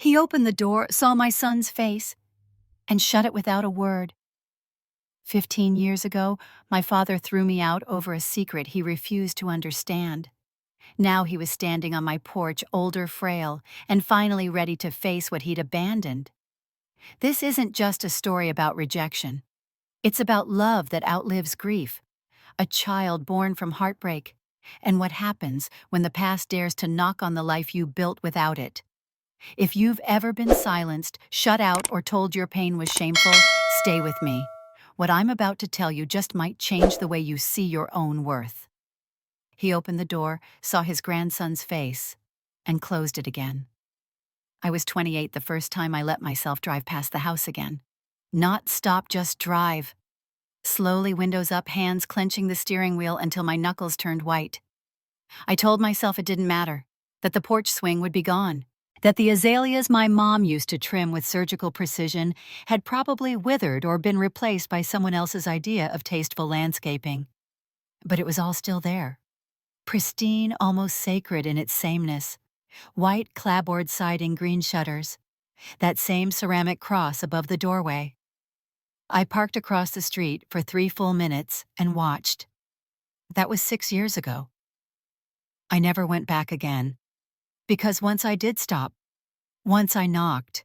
He opened the door, saw my son's face, and shut it without a word. 15 years ago, my father threw me out over a secret he refused to understand. Now he was standing on my porch, older, frail, and finally ready to face what he'd abandoned. This isn't just a story about rejection. It's about love that outlives grief, a child born from heartbreak, and what happens when the past dares to knock on the life you built without it. If you've ever been silenced, shut out, or told your pain was shameful, stay with me. What I'm about to tell you just might change the way you see your own worth. He opened the door, saw his grandson's face, and closed it again. I was 28 the first time I let myself drive past the house again. Not stop, just drive. Slowly, windows up, hands clenching the steering wheel until my knuckles turned white. I told myself it didn't matter, that the porch swing would be gone, that the azaleas my mom used to trim with surgical precision had probably withered or been replaced by someone else's idea of tasteful landscaping. But it was all still there. Pristine, almost sacred in its sameness. White clapboard siding, green shutters. That same ceramic cross above the doorway. I parked across the street for 3 full minutes and watched. That was 6 years ago. I never went back again. Because once I did stop, once I knocked,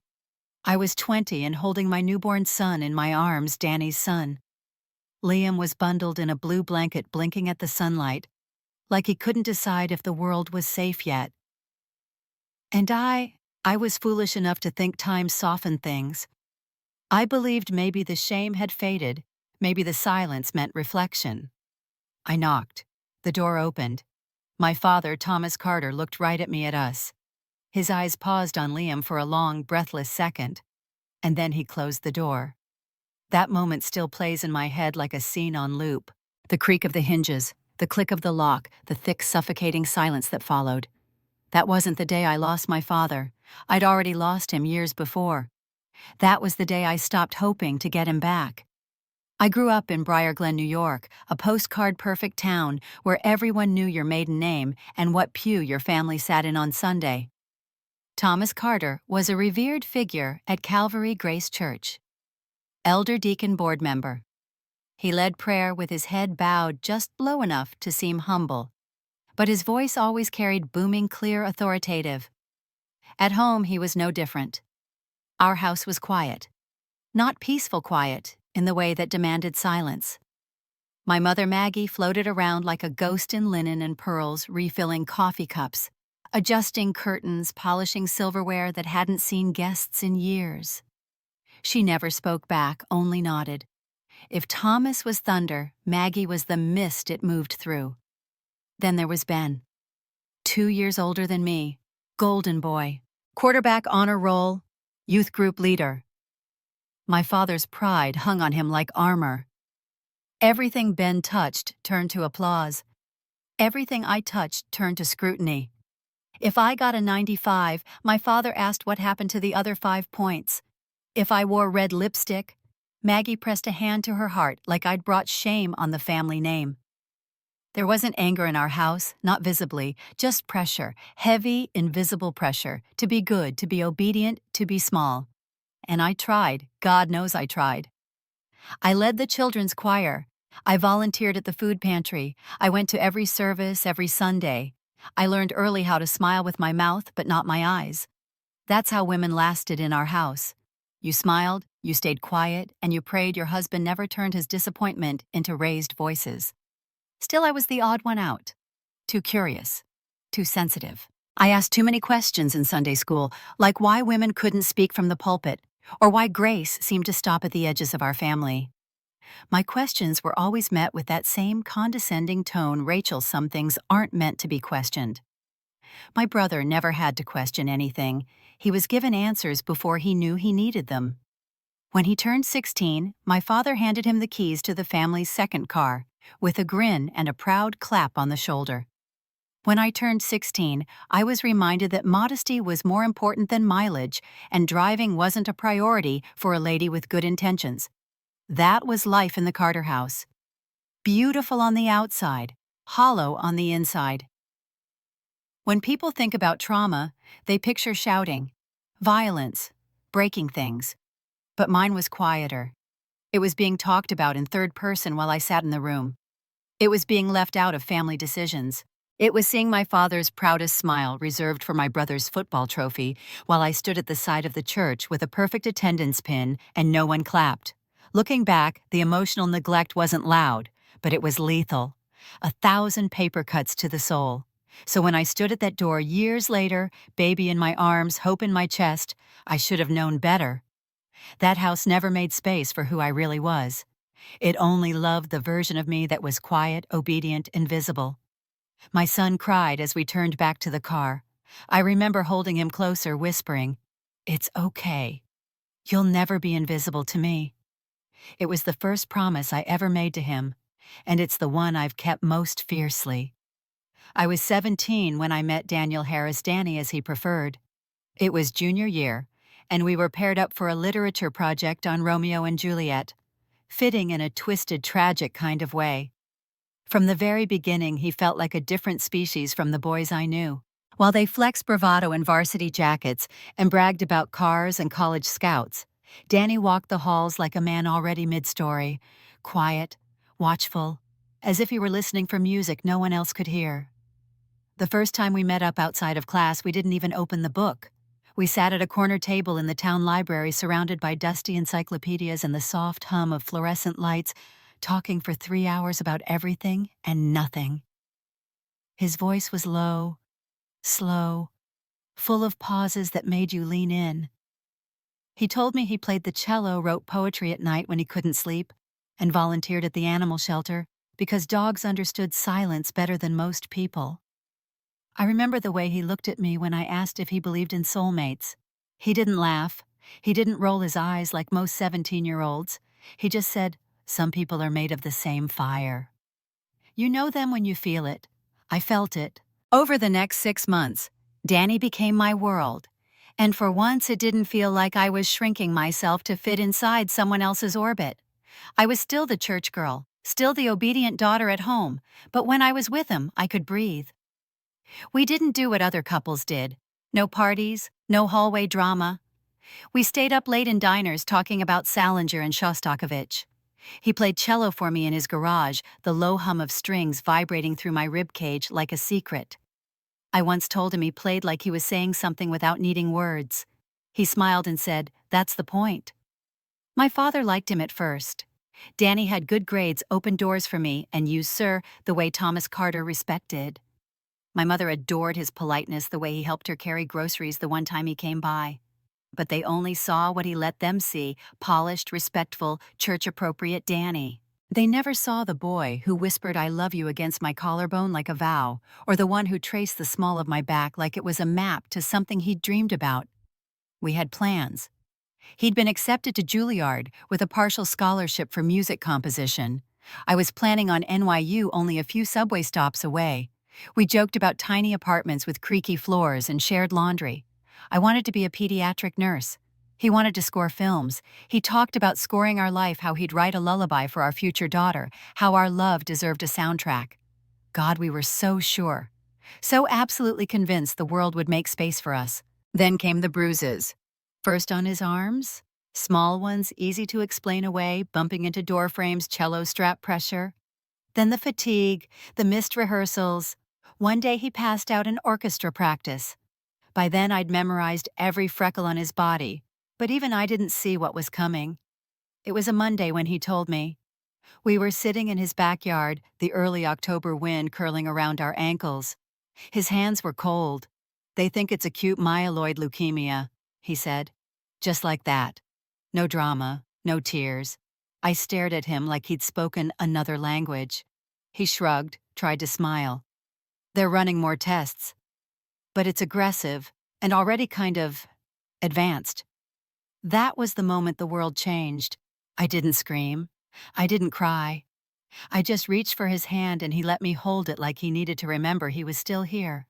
I was 20 and holding my newborn son in my arms, Danny's son. Liam was bundled in a blue blanket blinking at the sunlight, like he couldn't decide if the world was safe yet. And I was foolish enough to think time softened things. I believed maybe the shame had faded, maybe the silence meant reflection. I knocked. The door opened. My father, Thomas Carter, looked right at us. His eyes paused on Liam for a long, breathless second, and then he closed the door. That moment still plays in my head like a scene on loop. The creak of the hinges, the click of the lock, the thick, suffocating silence that followed. That wasn't the day I lost my father. I'd already lost him years before. That was the day I stopped hoping to get him back. I grew up in Briar Glen, New York, a postcard-perfect town where everyone knew your maiden name and what pew your family sat in on Sunday. Thomas Carter was a revered figure at Calvary Grace Church. Elder Deacon Board member. He led prayer with his head bowed just low enough to seem humble, but his voice always carried booming, clear, authoritative. At home, he was no different. Our house was quiet. Not peaceful quiet, in the way that demanded silence. My mother Maggie floated around like a ghost in linen and pearls, refilling coffee cups, adjusting curtains, polishing silverware that hadn't seen guests in years. She never spoke back, only nodded. If Thomas was thunder, Maggie was the mist it moved through. Then there was Ben. 2 years older than me, golden boy, quarterback honor roll, youth group leader. My father's pride hung on him like armor. Everything Ben touched turned to applause. Everything I touched turned to scrutiny. If I got a 95, my father asked what happened to the other 5 points. If I wore red lipstick, Maggie pressed a hand to her heart like I'd brought shame on the family name. There wasn't anger in our house, not visibly, just pressure, heavy, invisible pressure, to be good, to be obedient, to be small. And I tried. God knows I tried. I led the children's choir. I volunteered at the food pantry. I went to every service, every Sunday. I learned early how to smile with my mouth, but not my eyes. That's how women lasted in our house. You smiled, you stayed quiet, and you prayed your husband never turned his disappointment into raised voices. Still, I was the odd one out. Too curious. Too sensitive. I asked too many questions in Sunday school, like why women couldn't speak from the pulpit, or why grace seemed to stop at the edges of our family. My questions were always met with that same condescending tone, Rachel, some things aren't meant to be questioned. My brother never had to question anything. He was given answers before he knew he needed them. When he turned 16, my father handed him the keys to the family's second car, with a grin and a proud clap on the shoulder. When I turned 16, I was reminded that modesty was more important than mileage, and driving wasn't a priority for a lady with good intentions. That was life in the Carter house. Beautiful on the outside, hollow on the inside. When people think about trauma, they picture shouting. violence, breaking things. But mine was quieter. It was being talked about in third person while I sat in the room. It was being left out of family decisions. It was seeing my father's proudest smile reserved for my brother's football trophy while I stood at the side of the church with a perfect attendance pin and no one clapped. Looking back, the emotional neglect wasn't loud, but it was lethal. 1,000 paper cuts to the soul. So when I stood at that door years later, baby in my arms, hope in my chest, I should have known better. That house never made space for who I really was. It only loved the version of me that was quiet, obedient, and visible. My son cried as we turned back to the car. I remember holding him closer, whispering, "It's okay. You'll never be invisible to me." It was the first promise I ever made to him, and it's the one I've kept most fiercely. I was 17 when I met Daniel Harris, Danny as he preferred. It was junior year, and we were paired up for a literature project on Romeo and Juliet, fitting in a twisted, tragic kind of way. From the very beginning, he felt like a different species from the boys I knew. While they flexed bravado in varsity jackets and bragged about cars and college scouts, Danny walked the halls like a man already mid-story, quiet, watchful, as if he were listening for music no one else could hear. The first time we met up outside of class, we didn't even open the book. We sat at a corner table in the town library surrounded by dusty encyclopedias and the soft hum of fluorescent lights, talking for 3 hours about everything and nothing. His voice was low, slow, full of pauses that made you lean in. He told me he played the cello, wrote poetry at night when he couldn't sleep, and volunteered at the animal shelter because dogs understood silence better than most people. I remember the way he looked at me when I asked if he believed in soulmates. He didn't laugh. He didn't roll his eyes like most 17-year-olds. He just said, "Some people are made of the same fire. You know them when you feel it." I felt it. Over the next 6 months, Danny became my world. And for once, it didn't feel like I was shrinking myself to fit inside someone else's orbit. I was still the church girl, still the obedient daughter at home, but when I was with him, I could breathe. We didn't do what other couples did. No parties, no hallway drama. We stayed up late in diners talking about Salinger and Shostakovich. He played cello for me in his garage, the low hum of strings vibrating through my ribcage like a secret. I once told him he played like he was saying something without needing words. He smiled and said, "That's the point." My father liked him at first. Danny had good grades, opened doors for me, and used "sir" the way Thomas Carter respected. My mother adored his politeness, the way he helped her carry groceries the one time he came by. But they only saw what he let them see, polished, respectful, church-appropriate Danny. They never saw the boy who whispered "I love you" against my collarbone like a vow, or the one who traced the small of my back like it was a map to something he'd dreamed about. We had plans. He'd been accepted to Juilliard with a partial scholarship for music composition. I was planning on NYU only a few subway stops away. We joked about tiny apartments with creaky floors and shared laundry. I wanted to be a pediatric nurse. He wanted to score films. He talked about scoring our life, how he'd write a lullaby for our future daughter, how our love deserved a soundtrack. God, we were so sure. So absolutely convinced the world would make space for us. Then came the bruises. First on his arms, small ones, easy to explain away, bumping into door frames, cello strap pressure. Then the fatigue, the missed rehearsals. One day he passed out in orchestra practice. By then I'd memorized every freckle on his body, but even I didn't see what was coming. It was a Monday when he told me. We were sitting in his backyard, the early October wind curling around our ankles. His hands were cold. "They think it's acute myeloid leukemia," he said. Just like that. No drama, no tears. I stared at him like he'd spoken another language. He shrugged, tried to smile. "They're running more tests. But it's aggressive and already kind of advanced." That was the moment the world changed. I didn't scream. I didn't cry. I just reached for his hand and he let me hold it like he needed to remember he was still here.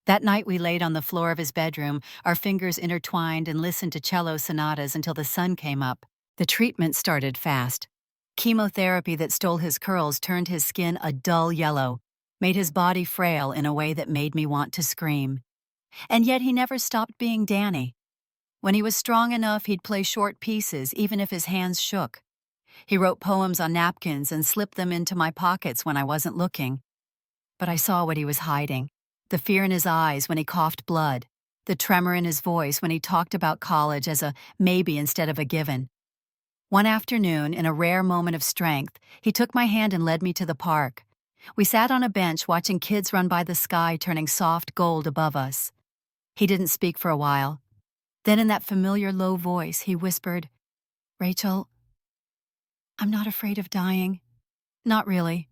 That night we laid on the floor of his bedroom, our fingers intertwined, and listened to cello sonatas until the sun came up. The treatment started fast. Chemotherapy that stole his curls turned his skin a dull yellow, made his body frail in a way that made me want to scream. And yet he never stopped being Danny. When he was strong enough, he'd play short pieces, even if his hands shook. He wrote poems on napkins and slipped them into my pockets when I wasn't looking. But I saw what he was hiding. The fear in his eyes when he coughed blood. The tremor in his voice when he talked about college as a maybe instead of a given. One afternoon, in a rare moment of strength, he took my hand and led me to the park. We sat on a bench watching kids run by the sky turning soft gold above us. He didn't speak for a while. Then in that familiar low voice, he whispered, "Rachel, I'm not afraid of dying. Not really."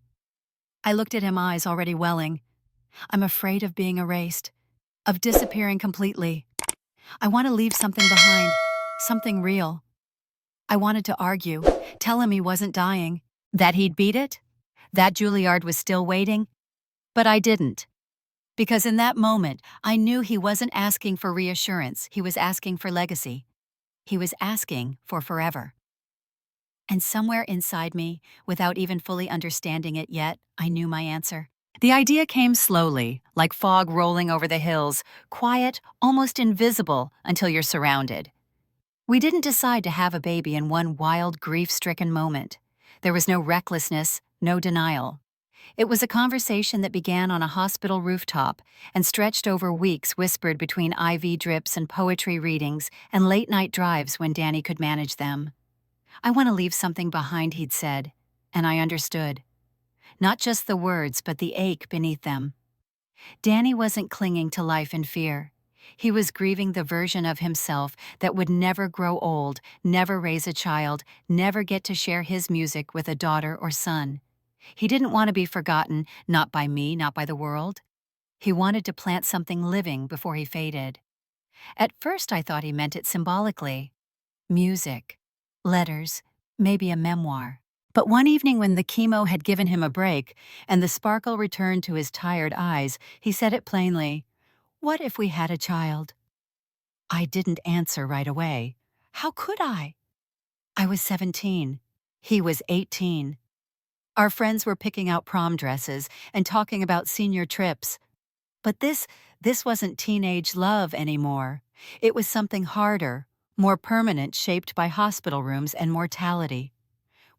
I looked at him, eyes already welling. "I'm afraid of being erased, of disappearing completely. I want to leave something behind, something real." I wanted to argue, tell him he wasn't dying, that he'd beat it, that Juilliard was still waiting. But I didn't. Because in that moment, I knew he wasn't asking for reassurance, he was asking for legacy. He was asking for forever. And somewhere inside me, without even fully understanding it yet, I knew my answer. The idea came slowly, like fog rolling over the hills, quiet, almost invisible until you're surrounded. We didn't decide to have a baby in one wild, grief-stricken moment. There was no recklessness, no denial. It was a conversation that began on a hospital rooftop and stretched over weeks, whispered between IV drips and poetry readings and late-night drives when Danny could manage them. "I want to leave something behind," he'd said, and I understood. Not just the words, but the ache beneath them. Danny wasn't clinging to life in fear. He was grieving the version of himself that would never grow old, never raise a child, never get to share his music with a daughter or son. He didn't want to be forgotten, not by me, not by the world. He wanted to plant something living before he faded. At first I thought he meant it symbolically. Music, letters, maybe a memoir. But one evening when the chemo had given him a break and the sparkle returned to his tired eyes, he said it plainly, "What if we had a child?" I didn't answer right away. How could I? I was 17. He was 18. Our friends were picking out prom dresses and talking about senior trips. But this wasn't teenage love anymore. It was something harder, more permanent, shaped by hospital rooms and mortality.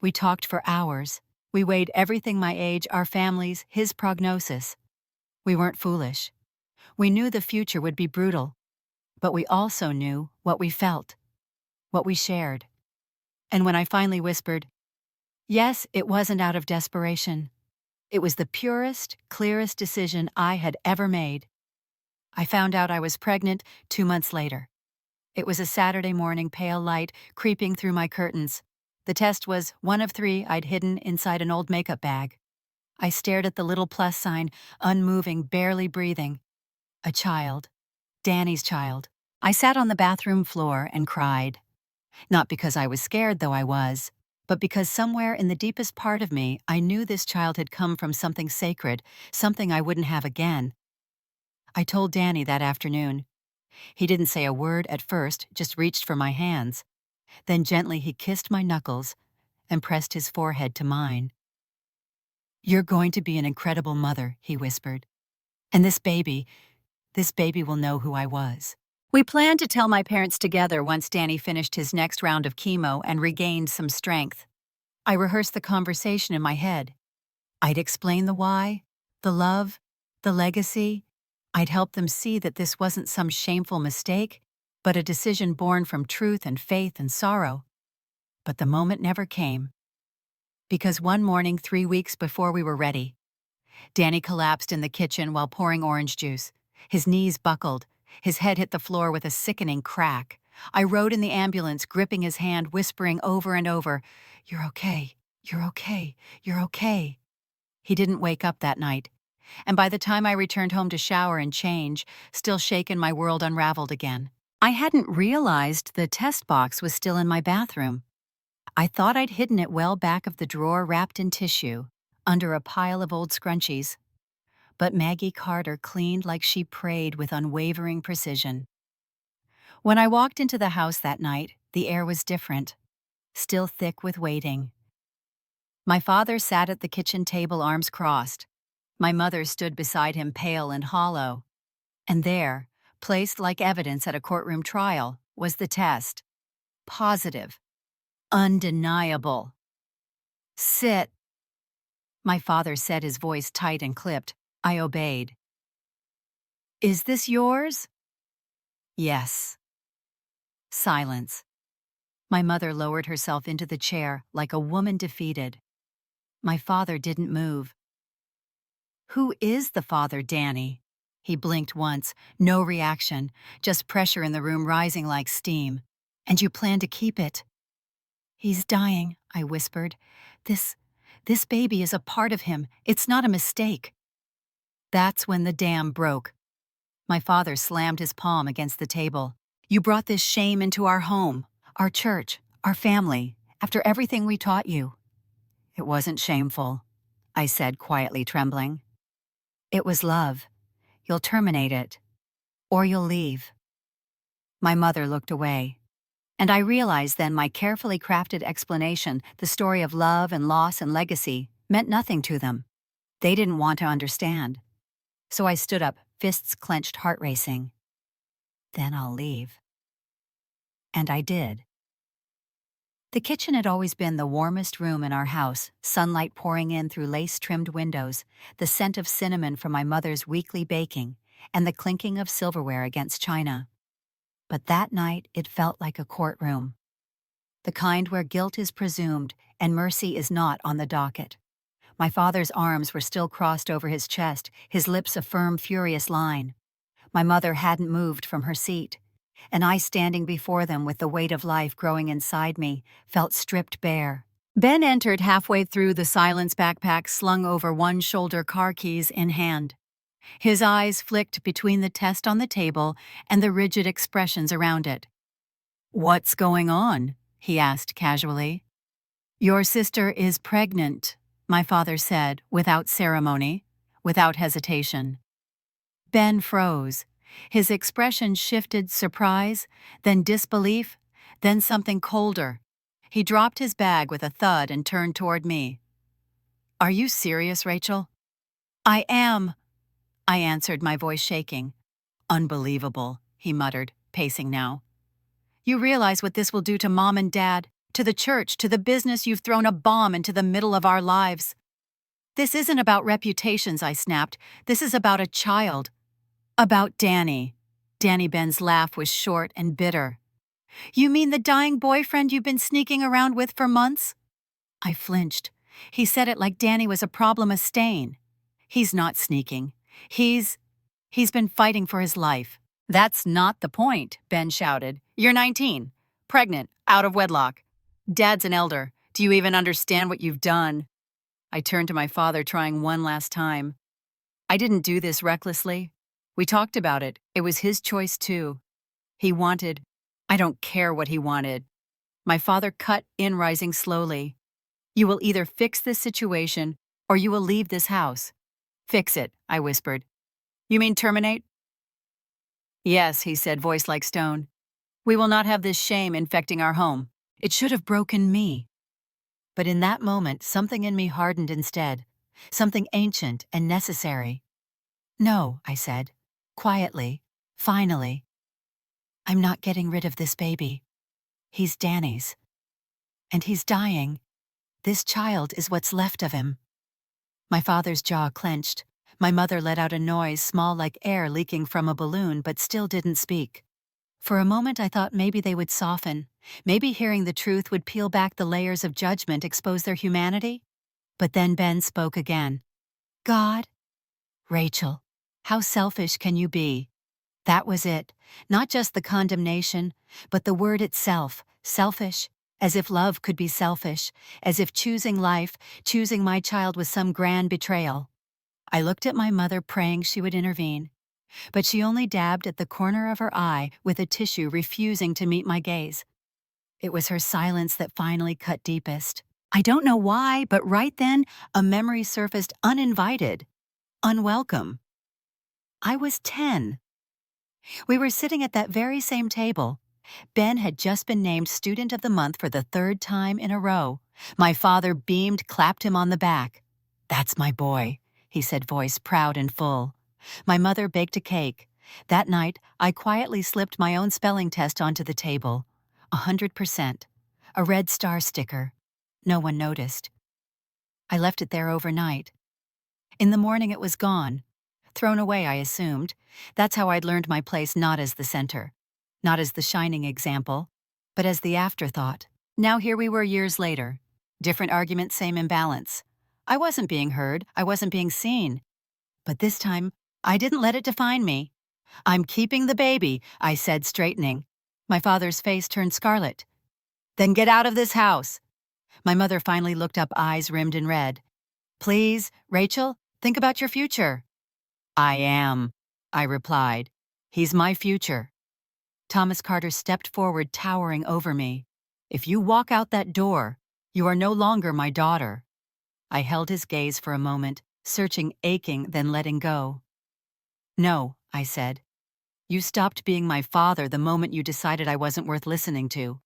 We talked for hours. We weighed everything: my age, our families, his prognosis. We weren't foolish. We knew the future would be brutal. But we also knew what we felt, what we shared. And when I finally whispered, yes, it wasn't out of desperation. It was the purest, clearest decision I had ever made. I found out I was pregnant 2 months later. It was a Saturday morning, pale light creeping through my curtains. The test was one of 3 I'd hidden inside an old makeup bag. I stared at the little plus sign, unmoving, barely breathing. A child. Danny's child. I sat on the bathroom floor and cried. Not because I was scared, though I was, but because somewhere in the deepest part of me, I knew this child had come from something sacred, something I wouldn't have again. I told Danny that afternoon. He didn't say a word at first, just reached for my hands. Then gently he kissed my knuckles and pressed his forehead to mine. "You're going to be an incredible mother," he whispered. "And this baby will know who I was." We planned to tell my parents together once Danny finished his next round of chemo and regained some strength. I rehearsed the conversation in my head. I'd explain the why, the love, the legacy. I'd help them see that this wasn't some shameful mistake, but a decision born from truth and faith and sorrow. But the moment never came. Because one morning, 3 weeks before we were ready, Danny collapsed in the kitchen while pouring orange juice. His knees buckled. His head hit the floor with a sickening crack. I rode in the ambulance, gripping his hand, whispering over and over, "You're okay, you're okay, you're okay." He didn't wake up that night. And by the time I returned home to shower and change, still shaken, my world unraveled again. I hadn't realized the test box was still in my bathroom. I thought I'd hidden it well back of the drawer, wrapped in tissue, under a pile of old scrunchies. But Maggie Carter cleaned like she prayed with unwavering precision. When I walked into the house that night, the air was different, still thick with waiting. My father sat at the kitchen table, arms crossed. My mother stood beside him, pale and hollow. And there, placed like evidence at a courtroom trial, was the test. Positive. Undeniable. Sit. My father said, his voice tight and clipped. I obeyed. Is this yours? Yes. Silence. My mother lowered herself into the chair like a woman defeated. My father didn't move. Who is the father, Danny? He blinked once, no reaction, just pressure in the room rising like steam. And you plan to keep it? He's dying, I whispered. This baby is a part of him. It's not a mistake. That's when the dam broke. My father slammed his palm against the table. You brought this shame into our home, our church, our family, after everything we taught you. It wasn't shameful, I said, quietly trembling. It was love. You'll terminate it, or you'll leave. My mother looked away. And I realized then my carefully crafted explanation, the story of love and loss and legacy, meant nothing to them. They didn't want to understand. So I stood up, fists clenched, heart racing. Then I'll leave. And I did. The kitchen had always been the warmest room in our house, sunlight pouring in through lace-trimmed windows, the scent of cinnamon from my mother's weekly baking, and the clinking of silverware against china. But that night it felt like a courtroom. The kind where guilt is presumed and mercy is not on the docket. My father's arms were still crossed over his chest, his lips a firm, furious line. My mother hadn't moved from her seat, and I, standing before them with the weight of life growing inside me, felt stripped bare. Ben entered halfway through, the silence backpack slung over one shoulder, car keys in hand. His eyes flicked between the test on the table and the rigid expressions around it. "What's going on?" he asked casually. "Your sister is pregnant," my father said, without ceremony, without hesitation. Ben froze. His expression shifted, surprise, then disbelief, then something colder. He dropped his bag with a thud and turned toward me. "Are you serious, Rachel?" "I am," I answered, my voice shaking. "Unbelievable," he muttered, pacing now. "You realize what this will do to Mom and Dad, to the church, to the business? You've thrown a bomb into the middle of our lives." "This isn't about reputations," I snapped. "This is about a child. About Danny." Danny Ben's laugh was short and bitter. "You mean the dying boyfriend you've been sneaking around with for months?" I flinched. He said it like Danny was a problem, a stain. "He's not sneaking. He's been fighting for his life." "That's not the point," Ben shouted. "You're 19, pregnant, out of wedlock. Dad's an elder. Do you even understand what you've done?" I turned to my father, trying one last time. "I didn't do this recklessly. We talked about it. It was his choice too. He wanted. I don't care what he wanted." My father cut in, rising slowly. "You will either fix this situation or you will leave this house." "Fix it," I whispered. "You mean terminate?" "Yes," he said, voice like stone. "We will not have this shame infecting our home. It should have broken me." But in that moment, something in me hardened instead, something ancient and necessary. "No," I said, quietly, finally. "I'm not getting rid of this baby. He's Danny's. And he's dying. This child is what's left of him." My father's jaw clenched. My mother let out a noise small like air leaking from a balloon, but still didn't speak. For a moment I thought maybe they would soften. Maybe hearing the truth would peel back the layers of judgment, expose their humanity. But then Ben spoke again. "God, Rachel, how selfish can you be?" That was it. Not just the condemnation, but the word itself, selfish. As if love could be selfish, as if choosing life, choosing my child was some grand betrayal. I looked at my mother, praying she would intervene. But she only dabbed at the corner of her eye with a tissue, refusing to meet my gaze. It was her silence that finally cut deepest. I don't know why, but right then, a memory surfaced uninvited, unwelcome. I was 10. We were sitting at that very same table. Ben had just been named Student of the Month for the 3rd time in a row. My father beamed, clapped him on the back. "That's my boy," he said, voice proud and full. My mother baked a cake. That night, I quietly slipped my own spelling test onto the table. 100%. A red star sticker. No one noticed. I left it there overnight. In the morning it was gone. Thrown away, I assumed. That's how I'd learned my place not as the center. Not as the shining example, but as the afterthought. Now here we were years later. Different argument, same imbalance. I wasn't being heard, I wasn't being seen. But this time, I didn't let it define me. "I'm keeping the baby," I said, straightening. My father's face turned scarlet. "Then get out of this house." My mother finally looked up, eyes rimmed in red. "Please, Rachel, think about your future." "I am," I replied. "He's my future." Thomas Carter stepped forward, towering over me. "If you walk out that door, you are no longer my daughter." I held his gaze for a moment, searching, aching, then letting go. "No," I said. "You stopped being my father the moment you decided I wasn't worth listening to."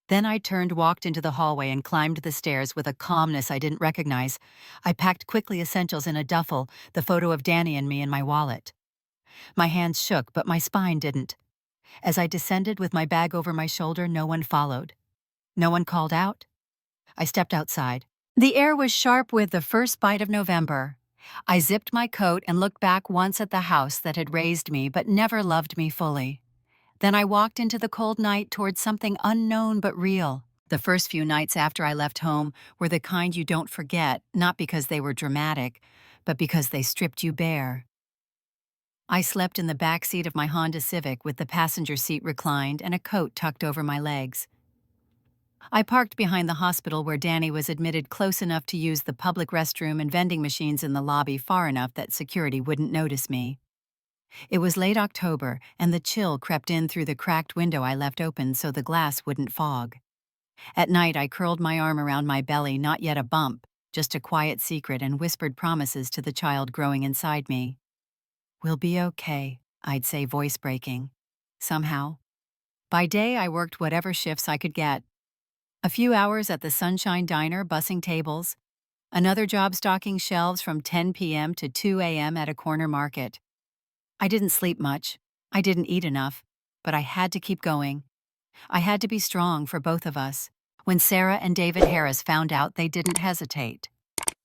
Then I turned, walked into the hallway, and climbed the stairs with a calmness I didn't recognize. I packed quickly essentials in a duffel, the photo of Danny and me in my wallet. My hands shook, but my spine didn't. As I descended with my bag over my shoulder, no one followed. No one called out. I stepped outside. The air was sharp with the first bite of November. I zipped my coat and looked back once at the house that had raised me but never loved me fully. Then I walked into the cold night towards something unknown but real. The first few nights after I left home were the kind you don't forget, not because they were dramatic, but because they stripped you bare. I slept in the back seat of my Honda Civic with the passenger seat reclined and a coat tucked over my legs. I parked behind the hospital where Danny was admitted, close enough to use the public restroom and vending machines in the lobby, far enough that security wouldn't notice me. It was late October, and the chill crept in through the cracked window I left open so the glass wouldn't fog. At night, I curled my arm around my belly, not yet a bump, just a quiet secret, and whispered promises to the child growing inside me. "We'll be okay," I'd say, voice breaking. Somehow. By day, I worked whatever shifts I could get. A few hours at the Sunshine Diner bussing tables. Another job stocking shelves from 10 p.m. to 2 a.m. at a corner market. I didn't sleep much. I didn't eat enough. But I had to keep going. I had to be strong for both of us. When Sarah and David Harris found out, they didn't hesitate.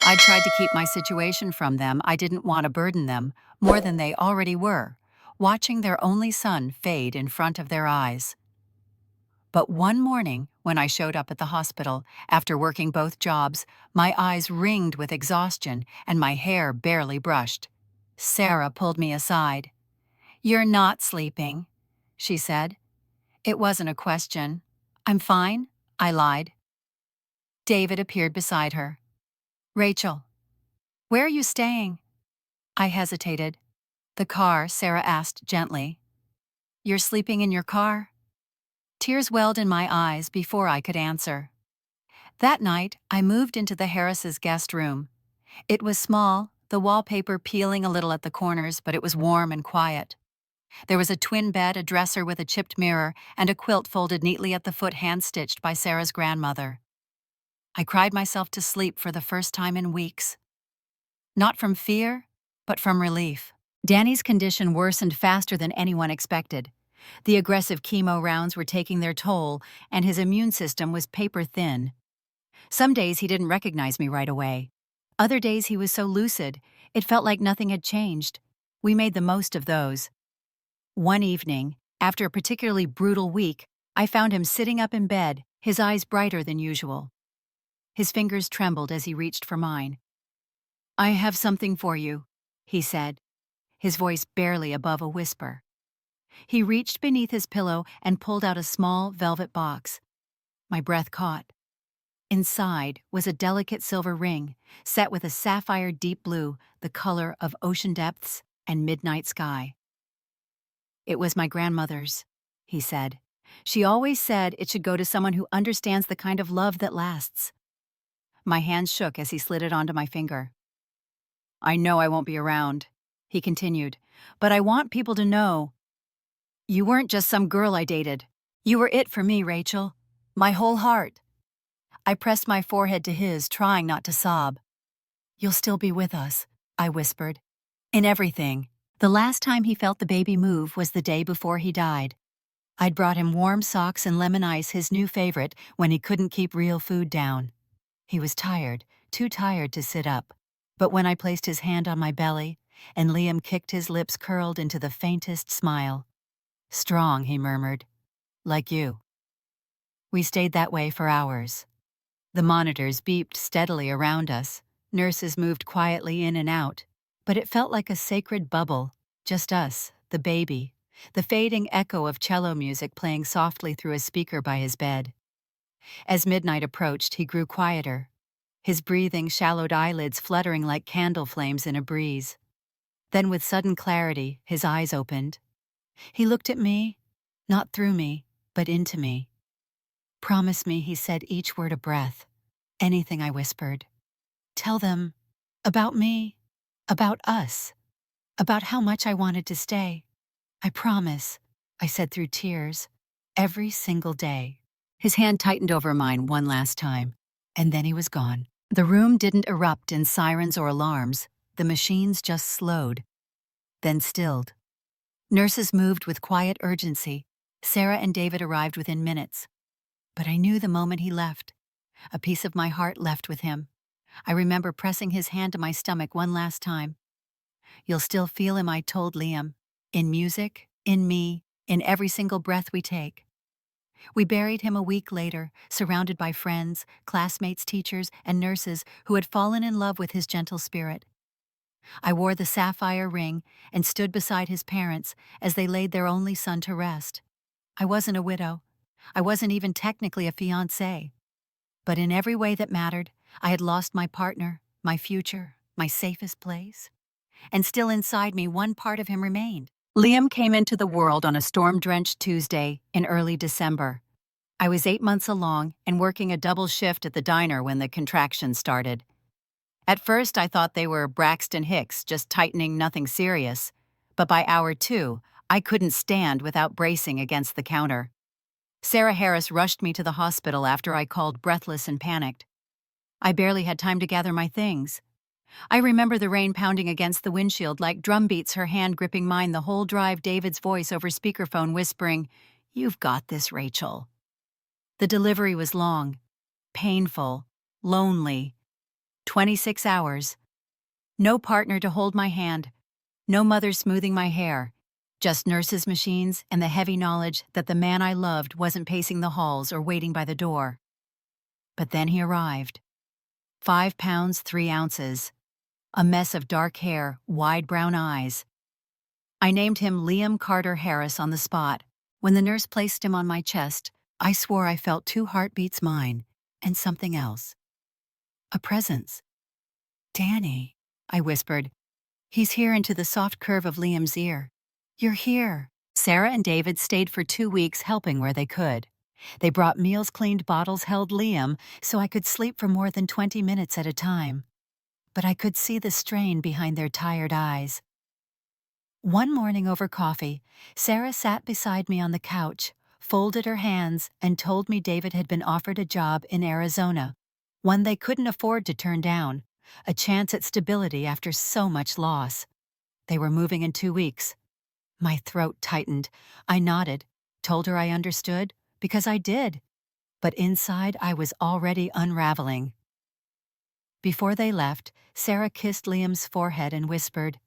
I tried to keep my situation from them. I didn't want to burden them, more than they already were, watching their only son fade in front of their eyes. But one morning, when I showed up at the hospital, after working both jobs, my eyes ringed with exhaustion and my hair barely brushed. Sarah pulled me aside. "You're not sleeping," she said. It wasn't a question. "I'm fine," I lied. David appeared beside her. "Rachel, where are you staying?" I hesitated. "The car," Sarah asked gently. "You're sleeping in your car?" Tears welled in my eyes before I could answer. That night, I moved into the Harris's guest room. It was small, the wallpaper peeling a little at the corners, but it was warm and quiet. There was a twin bed, a dresser with a chipped mirror, and a quilt folded neatly at the foot, hand-stitched by Sarah's grandmother. I cried myself to sleep for the first time in weeks. Not from fear, but from relief. Danny's condition worsened faster than anyone expected. The aggressive chemo rounds were taking their toll, and his immune system was paper thin. Some days he didn't recognize me right away. Other days he was so lucid, it felt like nothing had changed. We made the most of those. One evening, after a particularly brutal week, I found him sitting up in bed, his eyes brighter than usual. His fingers trembled as he reached for mine. "I have something for you," he said, his voice barely above a whisper. He reached beneath his pillow and pulled out a small velvet box. My breath caught. Inside was a delicate silver ring, set with a sapphire deep blue, the color of ocean depths and midnight sky. "It was my grandmother's," he said. "She always said it should go to someone who understands the kind of love that lasts." My hand shook as he slid it onto my finger. "I know I won't be around," he continued, "but I want people to know. You weren't just some girl I dated. You were it for me, Rachel. My whole heart." I pressed my forehead to his, trying not to sob. "You'll still be with us," I whispered. "In everything. The last time he felt the baby move was the day before he died. I'd brought him warm socks and lemon ice, his new favorite, when he couldn't keep real food down. He was tired, too tired to sit up. But when I placed his hand on my belly, and Liam kicked his lips curled into the faintest smile. "Strong," he murmured. "Like you." We stayed that way for hours. The monitors beeped steadily around us. Nurses moved quietly in and out. But it felt like a sacred bubble. Just us, the baby, the fading echo of cello music playing softly through a speaker by his bed. As midnight approached, he grew quieter, his breathing shallowed eyelids fluttering like candle flames in a breeze. Then with sudden clarity, his eyes opened. He looked at me, not through me, but into me. "Promise me," he said, each word a breath. "Anything," I whispered. "Tell them about me, about us, about how much I wanted to stay. I promise," I said through tears, "every single day." His hand tightened over mine one last time, and then he was gone. The room didn't erupt in sirens or alarms. The machines just slowed, then stilled. Nurses moved with quiet urgency. Sarah and David arrived within minutes. But I knew the moment he left. A piece of my heart left with him. I remember pressing his hand to my stomach one last time. "You'll still feel him," I told Liam. "In music, in me, in every single breath we take." We buried him a week later, surrounded by friends, classmates, teachers, and nurses who had fallen in love with his gentle spirit. I wore the sapphire ring and stood beside his parents as they laid their only son to rest. I wasn't a widow. I wasn't even technically a fiancée. But in every way that mattered, I had lost my partner, my future, my safest place. And still inside me, one part of him remained. Liam came into the world on a storm-drenched Tuesday in early December. I was 8 months along and working a double shift at the diner when the contractions started. At first, I thought they were Braxton Hicks, just tightening, nothing serious. But by hour 2, I couldn't stand without bracing against the counter. Sarah Harris rushed me to the hospital after I called, breathless and panicked. I barely had time to gather my things. I remember the rain pounding against the windshield like drum beats, her hand gripping mine the whole drive, David's voice over speakerphone whispering, "You've got this, Rachel." The delivery was long, painful, lonely. 26 hours. No partner to hold my hand, no mother smoothing my hair, just nurses' machines and the heavy knowledge that the man I loved wasn't pacing the halls or waiting by the door. But then he arrived. 5 pounds, 3 ounces. A mess of dark hair, wide brown eyes. I named him Liam Carter Harris on the spot. When the nurse placed him on my chest, I swore I felt 2 heartbeats, mine, and something else. A presence. "Danny," I whispered. "He's here," into the soft curve of Liam's ear. "You're here." Sarah and David stayed for 2 weeks, helping where they could. They brought meals, cleaned bottles, held Liam so I could sleep for more than 20 minutes at a time. But I could see the strain behind their tired eyes. One morning over coffee, Sarah sat beside me on the couch, folded her hands, and told me David had been offered a job in Arizona, one they couldn't afford to turn down, a chance at stability after so much loss. They were moving in 2 weeks. My throat tightened. I nodded, told her I understood, because I did. But inside I was already unraveling. Before they left, Sarah kissed Liam's forehead and whispered,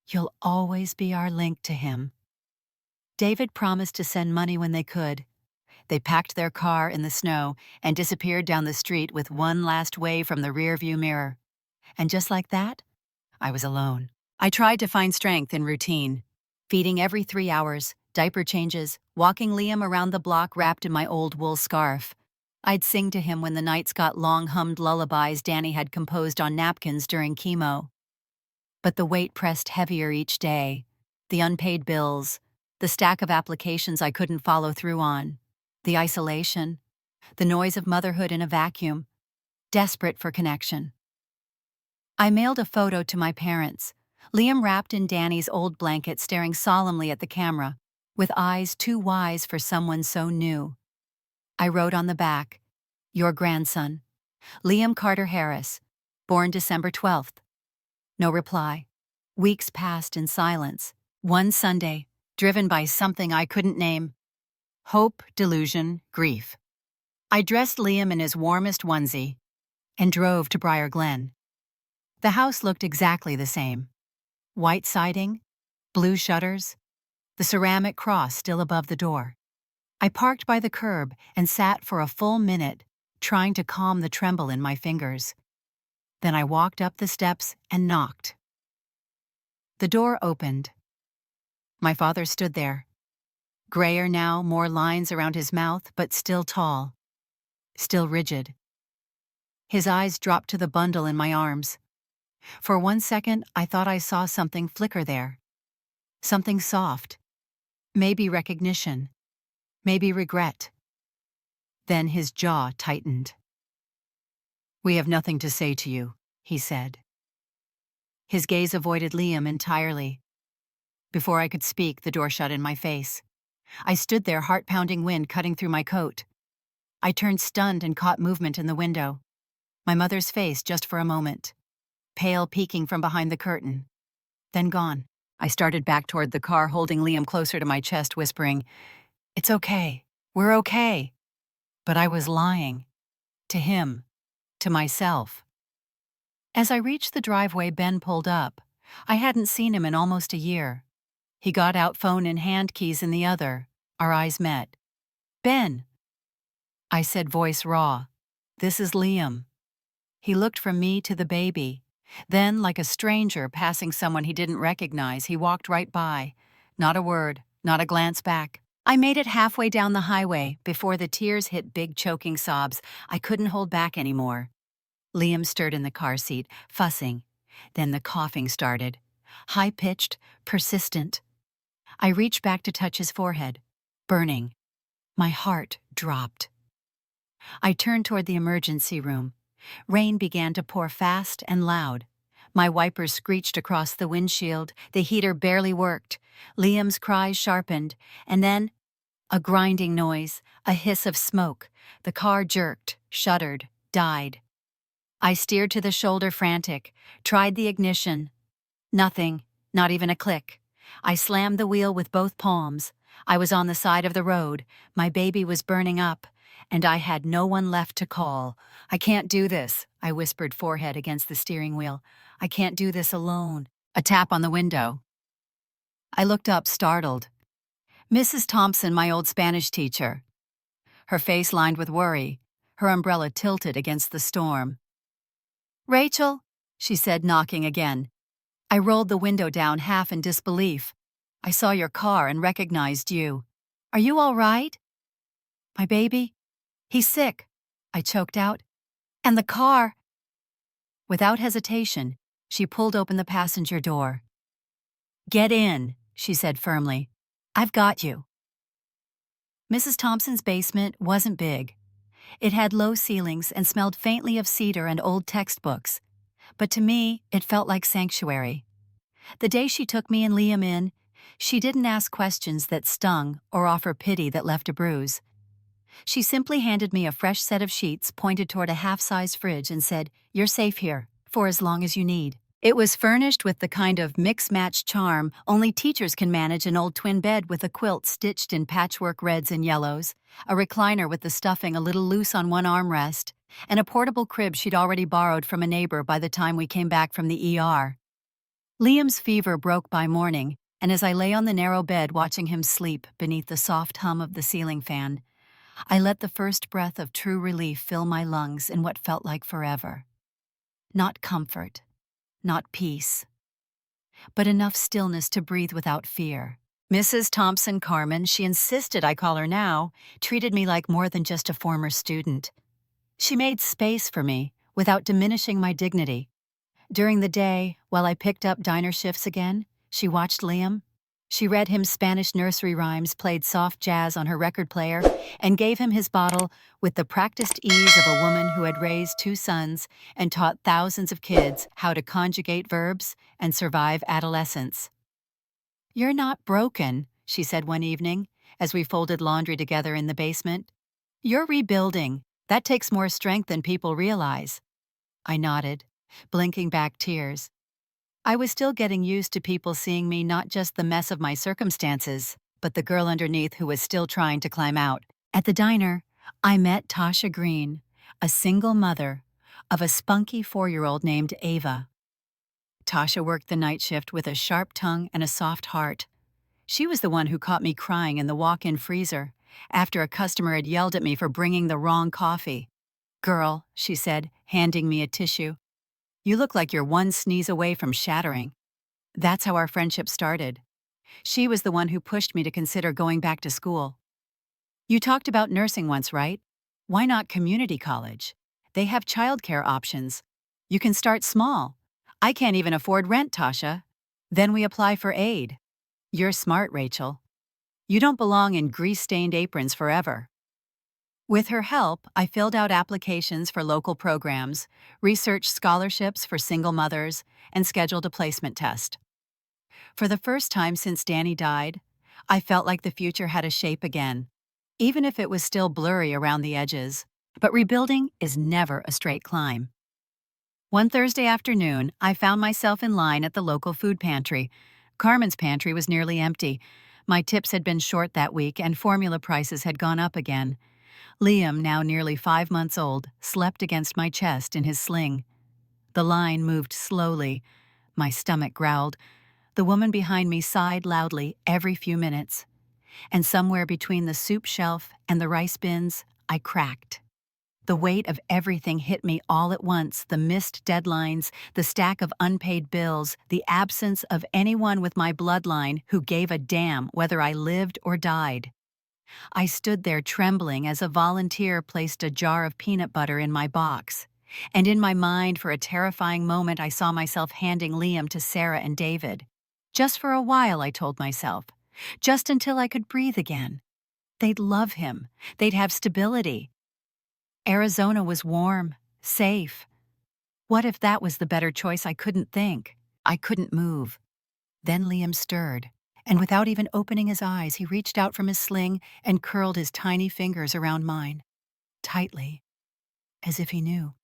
"You'll always be our link to him." David promised to send money when they could. They packed their car in the snow and disappeared down the street with one last wave from the rearview mirror. And just like that, I was alone. I tried to find strength in routine. Feeding every 3 hours, diaper changes, walking Liam around the block wrapped in my old wool scarf. I'd sing to him when the nights got long, hummed lullabies Danny had composed on napkins during chemo. But the weight pressed heavier each day. The unpaid bills, the stack of applications I couldn't follow through on, the isolation, the noise of motherhood in a vacuum, desperate for connection. I mailed a photo to my parents, Liam wrapped in Danny's old blanket staring solemnly at the camera, with eyes too wise for someone so new. I wrote on the back, "Your grandson, Liam Carter Harris, born December 12th. No reply. Weeks passed in silence. One Sunday, driven by something I couldn't name. Hope, delusion, grief. I dressed Liam in his warmest onesie and drove to Briar Glen. The house looked exactly the same. White siding, blue shutters, the ceramic cross still above the door. I parked by the curb and sat for a full minute, trying to calm the tremble in my fingers. Then I walked up the steps and knocked. The door opened. My father stood there. Grayer now, more lines around his mouth, but still tall. Still rigid. His eyes dropped to the bundle in my arms. For 1 second, I thought I saw something flicker there. Something soft. Maybe recognition. Maybe regret. Then his jaw tightened. "We have nothing to say to you," he said. His gaze avoided Liam entirely. Before I could speak, the door shut in my face. I stood there, heart-pounding wind cutting through my coat. I turned stunned and caught movement in the window. My mother's face just for a moment, pale peeking from behind the curtain. Then gone. I started back toward the car, holding Liam closer to my chest, whispering, "It's okay. We're okay." But I was lying. To him. To myself. As I reached the driveway, Ben pulled up. I hadn't seen him in almost a year. He got out, phone in hand, keys in the other. Our eyes met. "Ben," I said, voice raw. "This is Liam." He looked from me to the baby. Then, like a stranger passing someone he didn't recognize, he walked right by. Not a word, not a glance back. I made it halfway down the highway before the tears hit big choking sobs. I couldn't hold back anymore. Liam stirred in the car seat, fussing. Then the coughing started. High-pitched, persistent. I reached back to touch his forehead. Burning. My heart dropped. I turned toward the emergency room. Rain began to pour fast and loud. My wipers screeched across the windshield. The heater barely worked. Liam's cries sharpened. And then, a grinding noise, a hiss of smoke. The car jerked, shuddered, died. I steered to the shoulder, frantic, tried the ignition. Nothing, not even a click. I slammed the wheel with both palms. I was on the side of the road. My baby was burning up, and I had no one left to call. "I can't do this," I whispered, forehead against the steering wheel. "I can't do this alone." A tap on the window. I looked up, startled. Mrs. Thompson, my old Spanish teacher. Her face lined with worry, her umbrella tilted against the storm. "Rachel," she said, knocking again. I rolled the window down, half in disbelief. "I saw your car and recognized you. Are you all right?" "My baby? He's sick," I choked out. "And the car." Without hesitation, she pulled open the passenger door. "Get in," she said firmly. "I've got you." Mrs. Thompson's basement wasn't big. It had low ceilings and smelled faintly of cedar and old textbooks. But to me, it felt like sanctuary. The day she took me and Liam in, she didn't ask questions that stung or offer pity that left a bruise. She simply handed me a fresh set of sheets, pointed toward a half-size fridge, and said, "You're safe here, for as long as you need." It was furnished with the kind of mix-match charm only teachers can manage: an old twin bed with a quilt stitched in patchwork reds and yellows, a recliner with the stuffing a little loose on one armrest, and a portable crib she'd already borrowed from a neighbor by the time we came back from the ER. Liam's fever broke by morning, and as I lay on the narrow bed watching him sleep beneath the soft hum of the ceiling fan, I let the first breath of true relief fill my lungs in what felt like forever. Not comfort, not peace, but enough stillness to breathe without fear. Mrs. Thompson, Carmen, she insisted I call her now, treated me like more than just a former student. She made space for me without diminishing my dignity. During the day, while I picked up diner shifts again, she watched Liam. She read him Spanish nursery rhymes, played soft jazz on her record player, and gave him his bottle with the practiced ease of a woman who had raised 2 sons and taught thousands of kids how to conjugate verbs and survive adolescence. "You're not broken," she said one evening, as we folded laundry together in the basement. "You're rebuilding. That takes more strength than people realize." I nodded, blinking back tears. I was still getting used to people seeing me not just the mess of my circumstances, but the girl underneath who was still trying to climb out. At the diner, I met Tasha Green, a single mother of a spunky 4-year-old named Ava. Tasha worked the night shift with a sharp tongue and a soft heart. She was the one who caught me crying in the walk-in freezer after a customer had yelled at me for bringing the wrong coffee. "Girl," she said, handing me a tissue, "you look like you're one sneeze away from shattering." That's how our friendship started. She was the one who pushed me to consider going back to school. "You talked about nursing once, right? Why not community college? They have childcare options. You can start small. I can't even afford rent, Tasha." Then we apply for aid. "You're smart, Rachel. You don't belong in grease-stained aprons forever." With her help, I filled out applications for local programs, researched scholarships for single mothers, and scheduled a placement test. For the first time since Danny died, I felt like the future had a shape again, even if it was still blurry around the edges. But rebuilding is never a straight climb. One Thursday afternoon, I found myself in line at the local food pantry. Carmen's pantry was nearly empty. My tips had been short that week, and formula prices had gone up again. Liam, now nearly 5 months old, slept against my chest in his sling. The line moved slowly. My stomach growled. The woman behind me sighed loudly every few minutes. And somewhere between the soup shelf and the rice bins, I cracked. The weight of everything hit me all at once: the missed deadlines, the stack of unpaid bills, the absence of anyone with my bloodline who gave a damn whether I lived or died. I stood there trembling as a volunteer placed a jar of peanut butter in my box. And in my mind, for a terrifying moment, I saw myself handing Liam to Sarah and David. Just for a while, I told myself. Just until I could breathe again. They'd love him. They'd have stability. Arizona was warm, safe. What if that was the better choice? I couldn't think. I couldn't move. Then Liam stirred, and without even opening his eyes, he reached out from his sling and curled his tiny fingers around mine, tightly, as if he knew,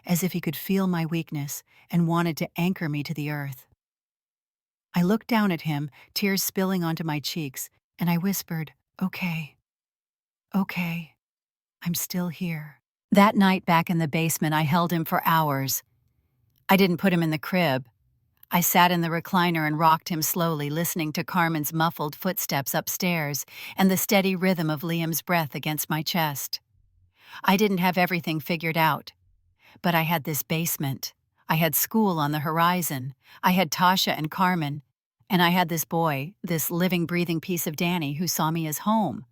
as if he could feel my weakness and wanted to anchor me to the earth. I looked down at him, tears spilling onto my cheeks, and I whispered, "Okay, okay, I'm still here." That night back in the basement, I held him for hours. I didn't put him in the crib. I sat in the recliner and rocked him slowly, listening to Carmen's muffled footsteps upstairs and the steady rhythm of Liam's breath against my chest. I didn't have everything figured out, but I had this basement. I had school on the horizon. I had Tasha and Carmen. And I had this boy, this living, breathing piece of Danny who saw me as home.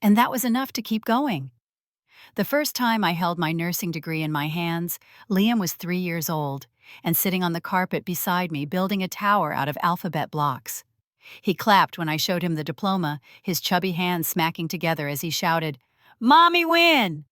And that was enough to keep going. The first time I held my nursing degree in my hands, Liam was 3 years old and sitting on the carpet beside me, building a tower out of alphabet blocks. He clapped when I showed him the diploma, his chubby hands smacking together as he shouted, "Mommy win!"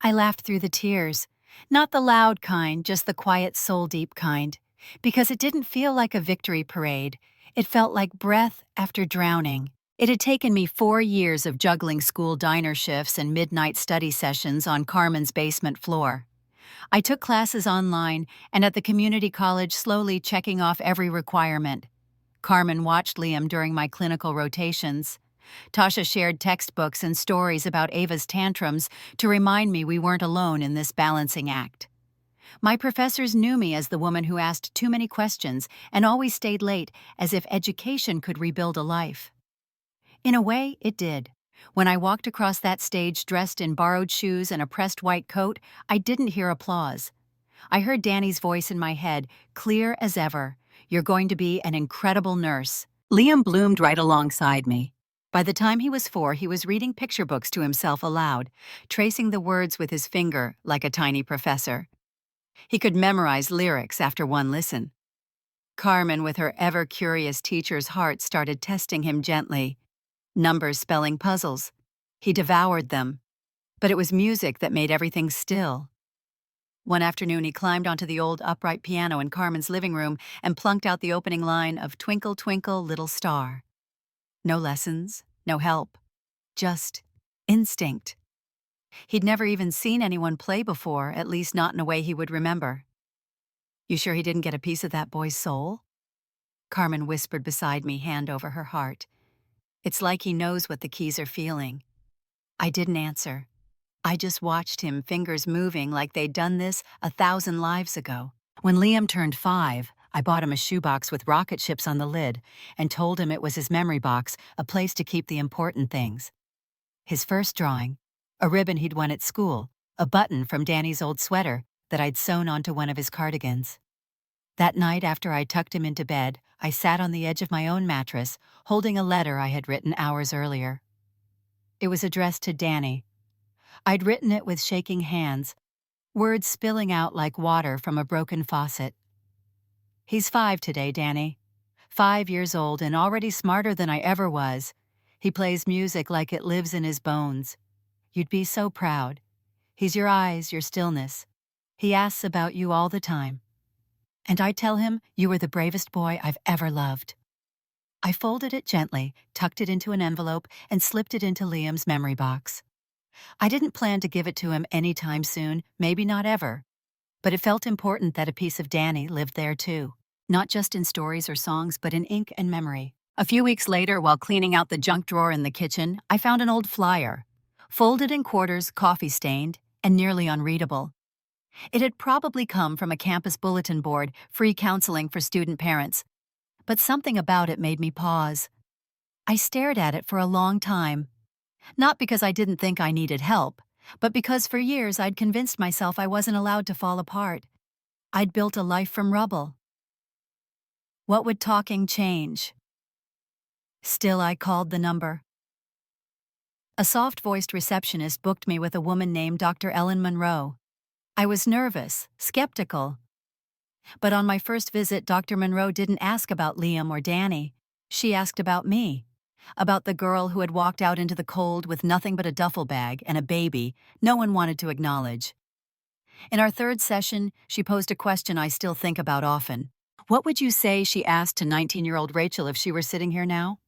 I laughed through the tears. Not the loud kind, just the quiet, soul-deep kind. Because it didn't feel like a victory parade. It felt like breath after drowning. It had taken me 4 years of juggling school diner shifts and midnight study sessions on Carmen's basement floor. I took classes online and at the community college, slowly checking off every requirement. Carmen watched Liam during my clinical rotations. Tasha shared textbooks and stories about Ava's tantrums to remind me we weren't alone in this balancing act. My professors knew me as the woman who asked too many questions and always stayed late, as if education could rebuild a life. In a way, it did. When I walked across that stage dressed in borrowed shoes and a pressed white coat, I didn't hear applause. I heard Danny's voice in my head, clear as ever. "You're going to be an incredible nurse." Liam bloomed right alongside me. By the time he was 4, he was reading picture books to himself aloud, tracing the words with his finger like a tiny professor. He could memorize lyrics after one listen. Carmen, with her ever-curious teacher's heart, started testing him gently. Numbers spelling puzzles. He devoured them. But it was music that made everything still. One afternoon, he climbed onto the old upright piano in Carmen's living room and plunked out the opening line of "Twinkle, Twinkle, Little Star." No lessons, no help, just instinct. He'd never even seen anyone play before, at least not in a way he would remember. "You sure he didn't get a piece of that boy's soul?" Carmen whispered beside me, hand over her heart. It's like he knows what the keys are feeling. I didn't answer. I just watched him, fingers moving like they'd done this 1,000 lives ago. When Liam turned 5, I bought him a shoebox with rocket ships on the lid and told him it was his memory box, a place to keep the important things. His first drawing, a ribbon he'd won at school, a button from Danny's old sweater that I'd sewn onto one of his cardigans. That night after I tucked him into bed, I sat on the edge of my own mattress, holding a letter I had written hours earlier. It was addressed to Danny. I'd written it with shaking hands, words spilling out like water from a broken faucet. He's 5 today, Danny. 5 years old and already smarter than I ever was. He plays music like it lives in his bones. You'd be so proud. He's your eyes, your stillness. He asks about you all the time. And I tell him you were the bravest boy I've ever loved. I folded it gently, tucked it into an envelope, and slipped it into Liam's memory box. I didn't plan to give it to him anytime soon, maybe not ever. But it felt important that a piece of Danny lived there too. Not just in stories or songs, but in ink and memory. A few weeks later, while cleaning out the junk drawer in the kitchen, I found an old flyer. Folded in quarters, coffee-stained, and nearly unreadable. It had probably come from a campus bulletin board, free counseling for student parents. But something about it made me pause. I stared at it for a long time. Not because I didn't think I needed help, but because for years I'd convinced myself I wasn't allowed to fall apart. I'd built a life from rubble. What would talking change? Still, I called the number. A soft-voiced receptionist booked me with a woman named Dr. Ellen Monroe. I was nervous, skeptical. But on my first visit, Dr. Monroe didn't ask about Liam or Danny. She asked about me, about the girl who had walked out into the cold with nothing but a duffel bag and a baby no one wanted to acknowledge. In our third session, she posed a question I still think about often. What would you say, she asked to 19-year-old Rachel, if she were sitting here now?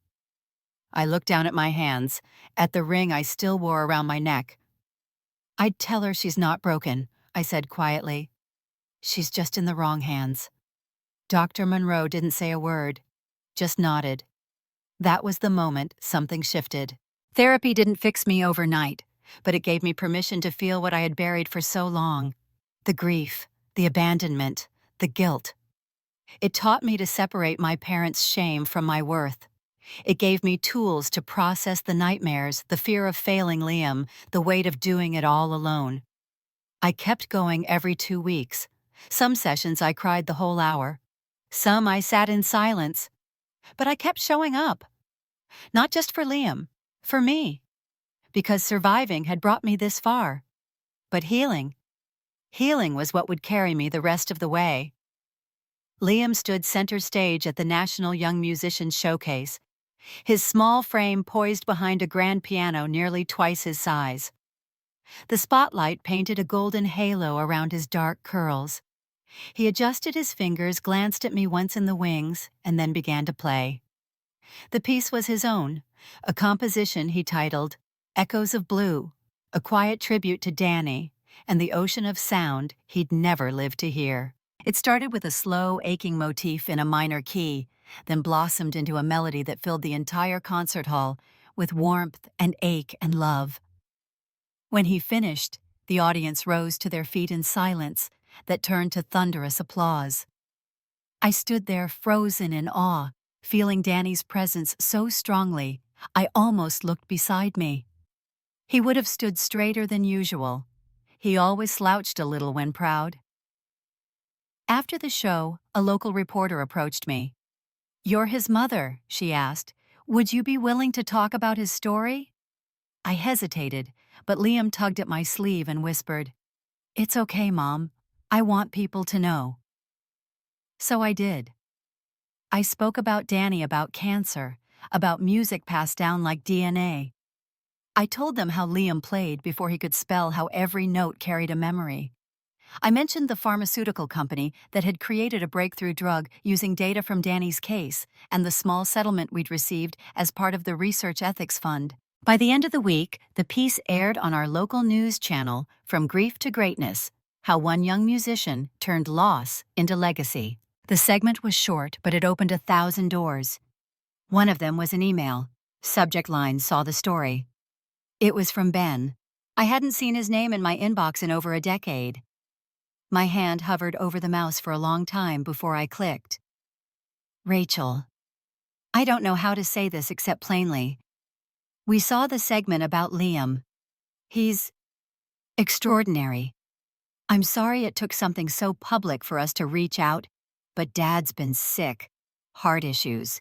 I looked down at my hands, at the ring I still wore around my neck. I'd tell her she's not broken, I said quietly. She's just in the wrong hands. Dr. Monroe didn't say a word, just nodded. That was the moment something shifted. Therapy didn't fix me overnight, but it gave me permission to feel what I had buried for so long. The grief, the abandonment, the guilt. It taught me to separate my parents' shame from my worth. It gave me tools to process the nightmares, the fear of failing Liam, the weight of doing it all alone. I kept going every 2 weeks. Some sessions I cried the whole hour. Some I sat in silence. But I kept showing up. Not just for Liam, for me. Because surviving had brought me this far. But healing was what would carry me the rest of the way. Liam stood center stage at the National Young Musicians Showcase, his small frame poised behind a grand piano nearly twice his size. The spotlight painted a golden halo around his dark curls. He adjusted his fingers, glanced at me once in the wings, and then began to play. The piece was his own, a composition he titled Echoes of Blue, a quiet tribute to Danny and the ocean of sound he'd never lived to hear. It started with a slow, aching motif in a minor key, then blossomed into a melody that filled the entire concert hall with warmth and ache and love. When he finished, the audience rose to their feet in silence that turned to thunderous applause. I stood there frozen in awe, feeling Danny's presence so strongly, I almost looked beside me. He would have stood straighter than usual. He always slouched a little when proud. After the show, a local reporter approached me. "You're his mother," she asked. "Would you be willing to talk about his story?" I hesitated, but Liam tugged at my sleeve and whispered, "It's okay, Mom. I want people to know." So I did. I spoke about Danny, about cancer, about music passed down like DNA. I told them how Liam played before he could spell, how every note carried a memory. I mentioned the pharmaceutical company that had created a breakthrough drug using data from Danny's case and the small settlement we'd received as part of the Research Ethics Fund. By the end of the week, the piece aired on our local news channel, From Grief to Greatness, how one young musician turned loss into legacy. The segment was short, but it opened 1,000 doors. One of them was an email. Subject line saw the story. It was from Ben. I hadn't seen his name in my inbox in over a decade. My hand hovered over the mouse for a long time before I clicked. Rachel. I don't know how to say this except plainly. We saw the segment about Liam. He's extraordinary. I'm sorry it took something so public for us to reach out, but Dad's been sick. Heart issues.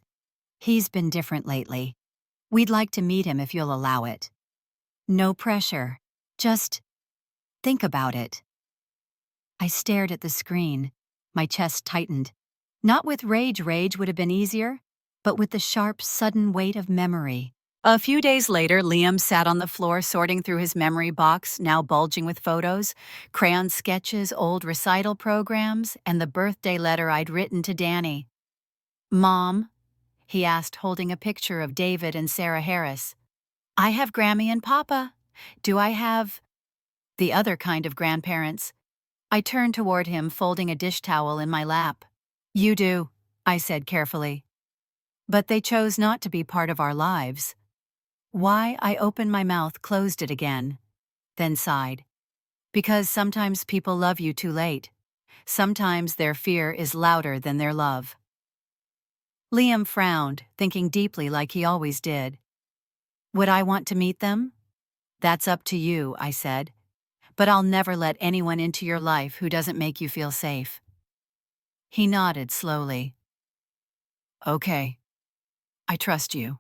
He's been different lately. We'd like to meet him if you'll allow it. No pressure. Just think about it. I stared at the screen. My chest tightened. Not with rage would have been easier, but with the sharp, sudden weight of memory. A few days later, Liam sat on the floor sorting through his memory box, now bulging with photos, crayon sketches, old recital programs, and the birthday letter I'd written to Danny. Mom, he asked, holding a picture of David and Sarah Harris. I have Grammy and Papa. Do I have the other kind of grandparents? I turned toward him, folding a dish towel in my lap. You do, I said carefully. But they chose not to be part of our lives. Why? I opened my mouth, closed it again, then sighed. Because sometimes people love you too late. Sometimes their fear is louder than their love. Liam frowned, thinking deeply like he always did. Would I want to meet them? That's up to you, I said. But I'll never let anyone into your life who doesn't make you feel safe. He nodded slowly. Okay. I trust you.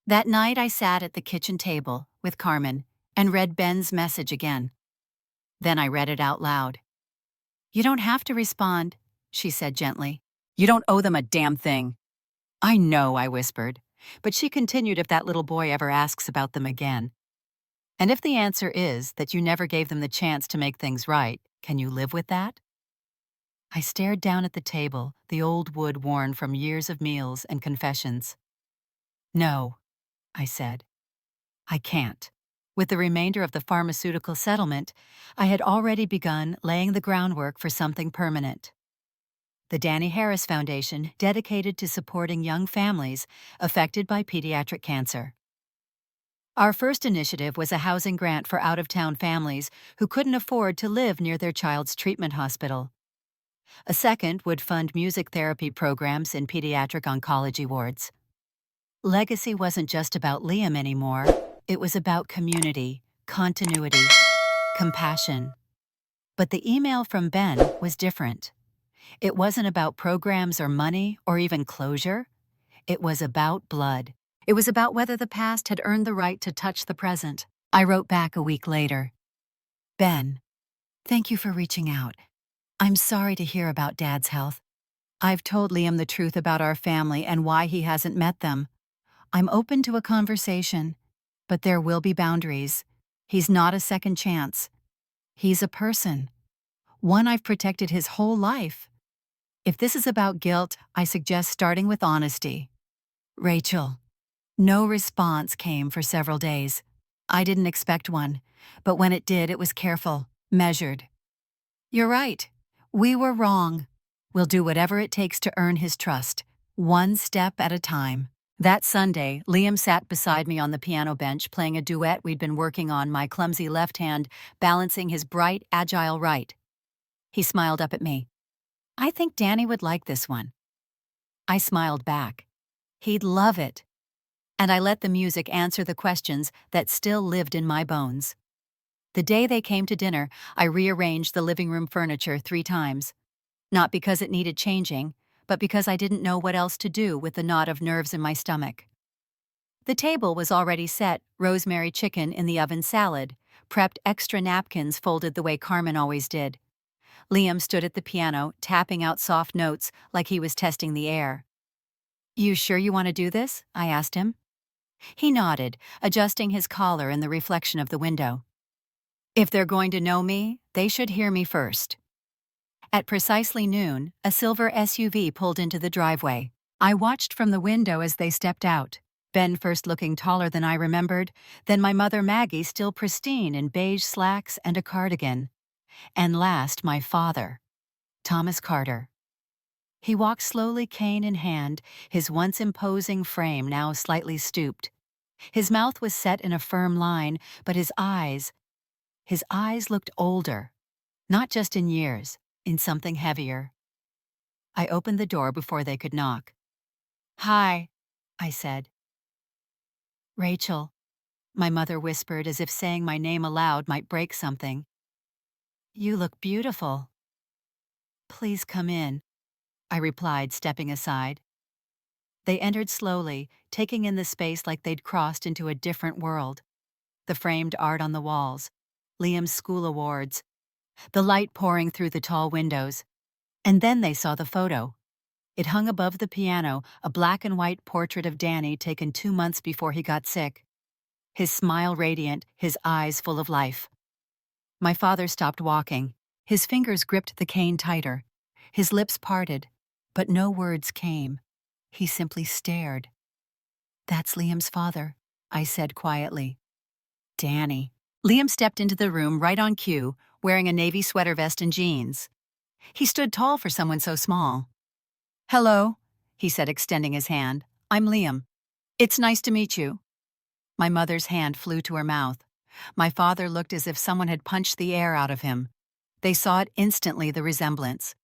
That night I sat at the kitchen table with Carmen and read Ben's message again. Then I read it out loud. You don't have to respond, she said gently. You don't owe them a damn thing. I know, I whispered, but she continued, if that little boy ever asks about them again. And if the answer is that you never gave them the chance to make things right, can you live with that? I stared down at the table, the old wood worn from years of meals and confessions. No, I said. I can't. With the remainder of the pharmaceutical settlement, I had already begun laying the groundwork for something permanent. The Danny Harris Foundation, dedicated to supporting young families affected by pediatric cancer. Our first initiative was a housing grant for out-of-town families who couldn't afford to live near their child's treatment hospital. A second would fund music therapy programs in pediatric oncology wards. Legacy wasn't just about Liam anymore. It was about community, continuity, compassion. But the email from Ben was different. It wasn't about programs or money or even closure. It was about blood. It was about whether the past had earned the right to touch the present. I wrote back a week later. Ben, thank you for reaching out. I'm sorry to hear about Dad's health. I've told Liam the truth about our family and why he hasn't met them. I'm open to a conversation, but there will be boundaries. He's not a second chance. He's a person. One I've protected his whole life. If this is about guilt, I suggest starting with honesty. Rachel. No response came for several days. I didn't expect one, but when it did, it was careful, measured. You're right. We were wrong. We'll do whatever it takes to earn his trust, one step at a time. That Sunday, Liam sat beside me on the piano bench playing a duet we'd been working on, my clumsy left hand balancing his bright, agile right. He smiled up at me. I think Danny would like this one. I smiled back. He'd love it. And I let the music answer the questions that still lived in my bones. The day they came to dinner, I rearranged the living room furniture 3 times. Not because it needed changing, but because I didn't know what else to do with the knot of nerves in my stomach. The table was already set, rosemary chicken in the oven salad, prepped extra napkins folded the way Carmen always did. Liam stood at the piano, tapping out soft notes like he was testing the air. You sure you want to do this? I asked him. He nodded, adjusting his collar in the reflection of the window. If they're going to know me, they should hear me first. At precisely noon, a silver SUV pulled into the driveway. I watched from the window as they stepped out, Ben first looking taller than I remembered, then my mother Maggie still pristine in beige slacks and a cardigan, and last my father, Thomas Carter. He walked slowly, cane in hand, his once imposing frame now slightly stooped. His mouth was set in a firm line, but his eyes looked older, not just in years, in something heavier. I opened the door before they could knock. "Hi," I said. "Rachel," my mother whispered as if saying my name aloud might break something. "You look beautiful." "Please come in," I replied, stepping aside. They entered slowly, taking in the space like they'd crossed into a different world. The framed art on the walls, Liam's school awards, the light pouring through the tall windows. And then they saw the photo. It hung above the piano, a black and white portrait of Danny taken 2 months before he got sick. His smile radiant, his eyes full of life. My father stopped walking. His fingers gripped the cane tighter. His lips parted, but no words came. He simply stared. "That's Liam's father," I said quietly. "Danny." Liam stepped into the room right on cue, wearing a navy sweater vest and jeans. He stood tall for someone so small. "Hello," he said, extending his hand. "I'm Liam. It's nice to meet you." My mother's hand flew to her mouth. My father looked as if someone had punched the air out of him. They saw it instantly, the resemblance.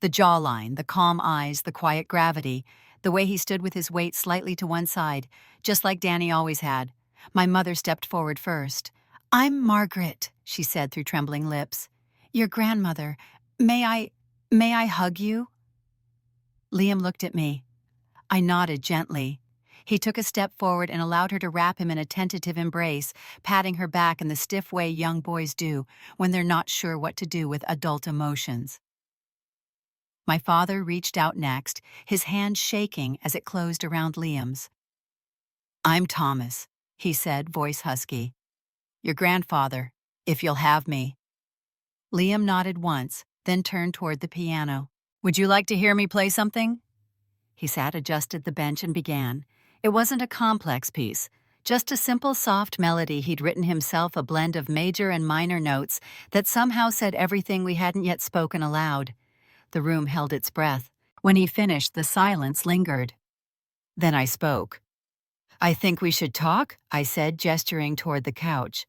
The jawline, the calm eyes, the quiet gravity, the way he stood with his weight slightly to one side, just like Danny always had. My mother stepped forward first. "I'm Margaret," she said through trembling lips. "Your grandmother. May I hug you?" Liam looked at me. I nodded gently. He took a step forward and allowed her to wrap him in a tentative embrace, patting her back in the stiff way young boys do when they're not sure what to do with adult emotions. My father reached out next, his hand shaking as it closed around Liam's. "I'm Thomas," he said, voice husky. "Your grandfather, if you'll have me." Liam nodded once, then turned toward the piano. "Would you like to hear me play something?" He sat, adjusted the bench, and began. It wasn't a complex piece, just a simple, soft melody he'd written himself, a blend of major and minor notes that somehow said everything we hadn't yet spoken aloud. The room held its breath. When he finished, the silence lingered. Then I spoke. "I think we should talk," I said, gesturing toward the couch.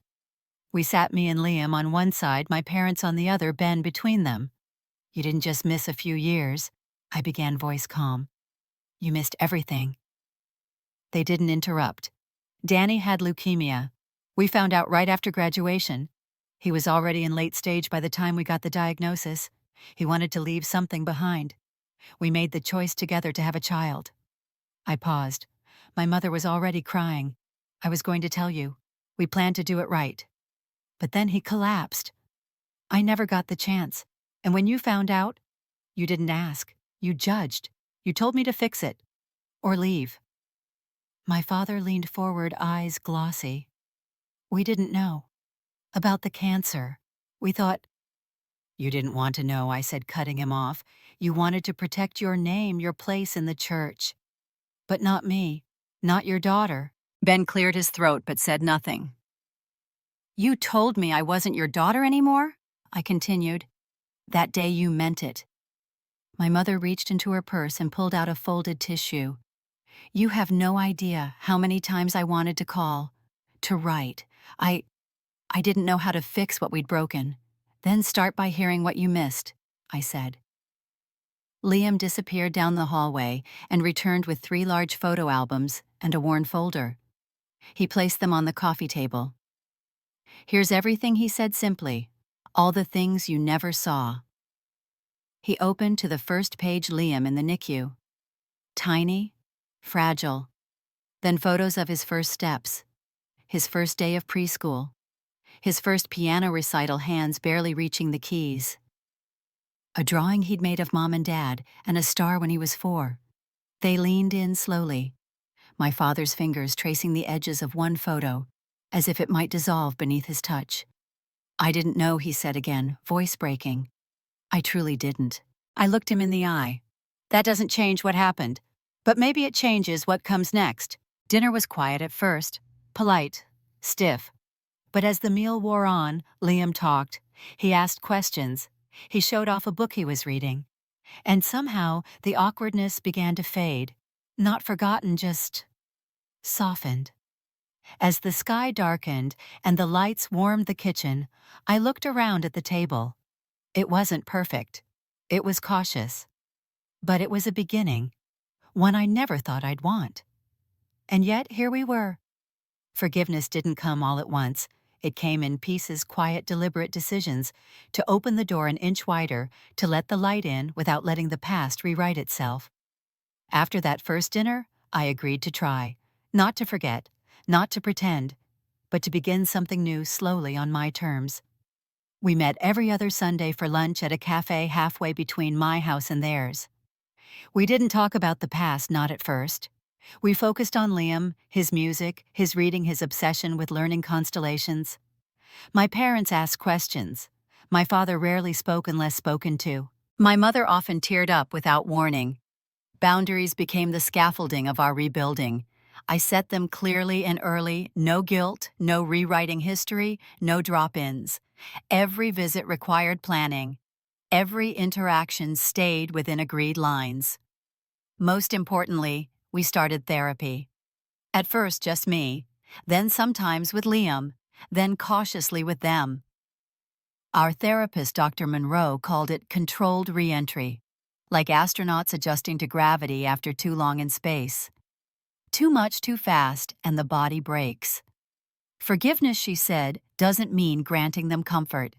We sat, me and Liam on one side, my parents on the other, Ben between them. "You didn't just miss a few years," I began, voice calm. "You missed everything." They didn't interrupt. Danny had leukemia. We found out right after graduation. He was already in late stage by the time we got the diagnosis. He wanted to leave something behind. We made the choice together to have a child. I paused. My mother was already crying. "I was going to tell you. We planned to do it right." But then he collapsed. I never got the chance. And when you found out, you didn't ask. You judged. You told me to fix it. Or leave. My father leaned forward, eyes glossy. "We didn't know. About the cancer. We thought—" "You didn't want to know," I said, cutting him off. "You wanted to protect your name, your place in the church. But not me. Not your daughter." Ben cleared his throat but said nothing. "You told me I wasn't your daughter anymore?" I continued. "That day you meant it." My mother reached into her purse and pulled out a folded tissue. "You have no idea how many times I wanted to call, to write. I didn't know how to fix what we'd broken. Then start by hearing what you missed," I said. Liam disappeared down the hallway and returned with 3 large photo albums and a worn folder. He placed them on the coffee table. "Here's everything," he said simply. "All the things you never saw." He opened to the first page, Liam in the NICU. Tiny, fragile. Then photos of his first steps, his first day of preschool, his first piano recital, hands barely reaching the keys. A drawing he'd made of Mom and Dad and a star when he was 4. They leaned in slowly, my father's fingers tracing the edges of one photo, as if it might dissolve beneath his touch. "I didn't know," he said again, voice breaking. I truly didn't. I looked him in the eye. "That doesn't change what happened, but maybe it changes what comes next." Dinner was quiet at first, polite, stiff. But as the meal wore on, Liam talked. He asked questions. He showed off a book he was reading. And somehow the awkwardness began to fade. Not forgotten, just softened. As the sky darkened and the lights warmed the kitchen, I looked around at the table. It wasn't perfect. It was cautious. But it was a beginning, one I never thought I'd want. And yet here we were. Forgiveness didn't come all at once. It came in pieces, quiet, deliberate decisions to open the door an inch wider, to let the light in without letting the past rewrite itself. After that first dinner, I agreed to try. Not to forget, not to pretend, but to begin something new slowly on my terms. We met every other Sunday for lunch at a cafe halfway between my house and theirs. We didn't talk about the past, not at first. We focused on Liam, his music, his reading, his obsession with learning constellations. My parents asked questions. My father rarely spoke unless spoken to. My mother often teared up without warning. Boundaries became the scaffolding of our rebuilding. I set them clearly and early, no guilt, no rewriting history, no drop-ins. Every visit required planning. Every interaction stayed within agreed lines. Most importantly, we started therapy. At first, just me, then sometimes with Liam, then cautiously with them. Our therapist, Dr. Monroe, called it controlled re-entry, like astronauts adjusting to gravity after too long in space. Too much too fast, and the body breaks. Forgiveness, she said, doesn't mean granting them comfort.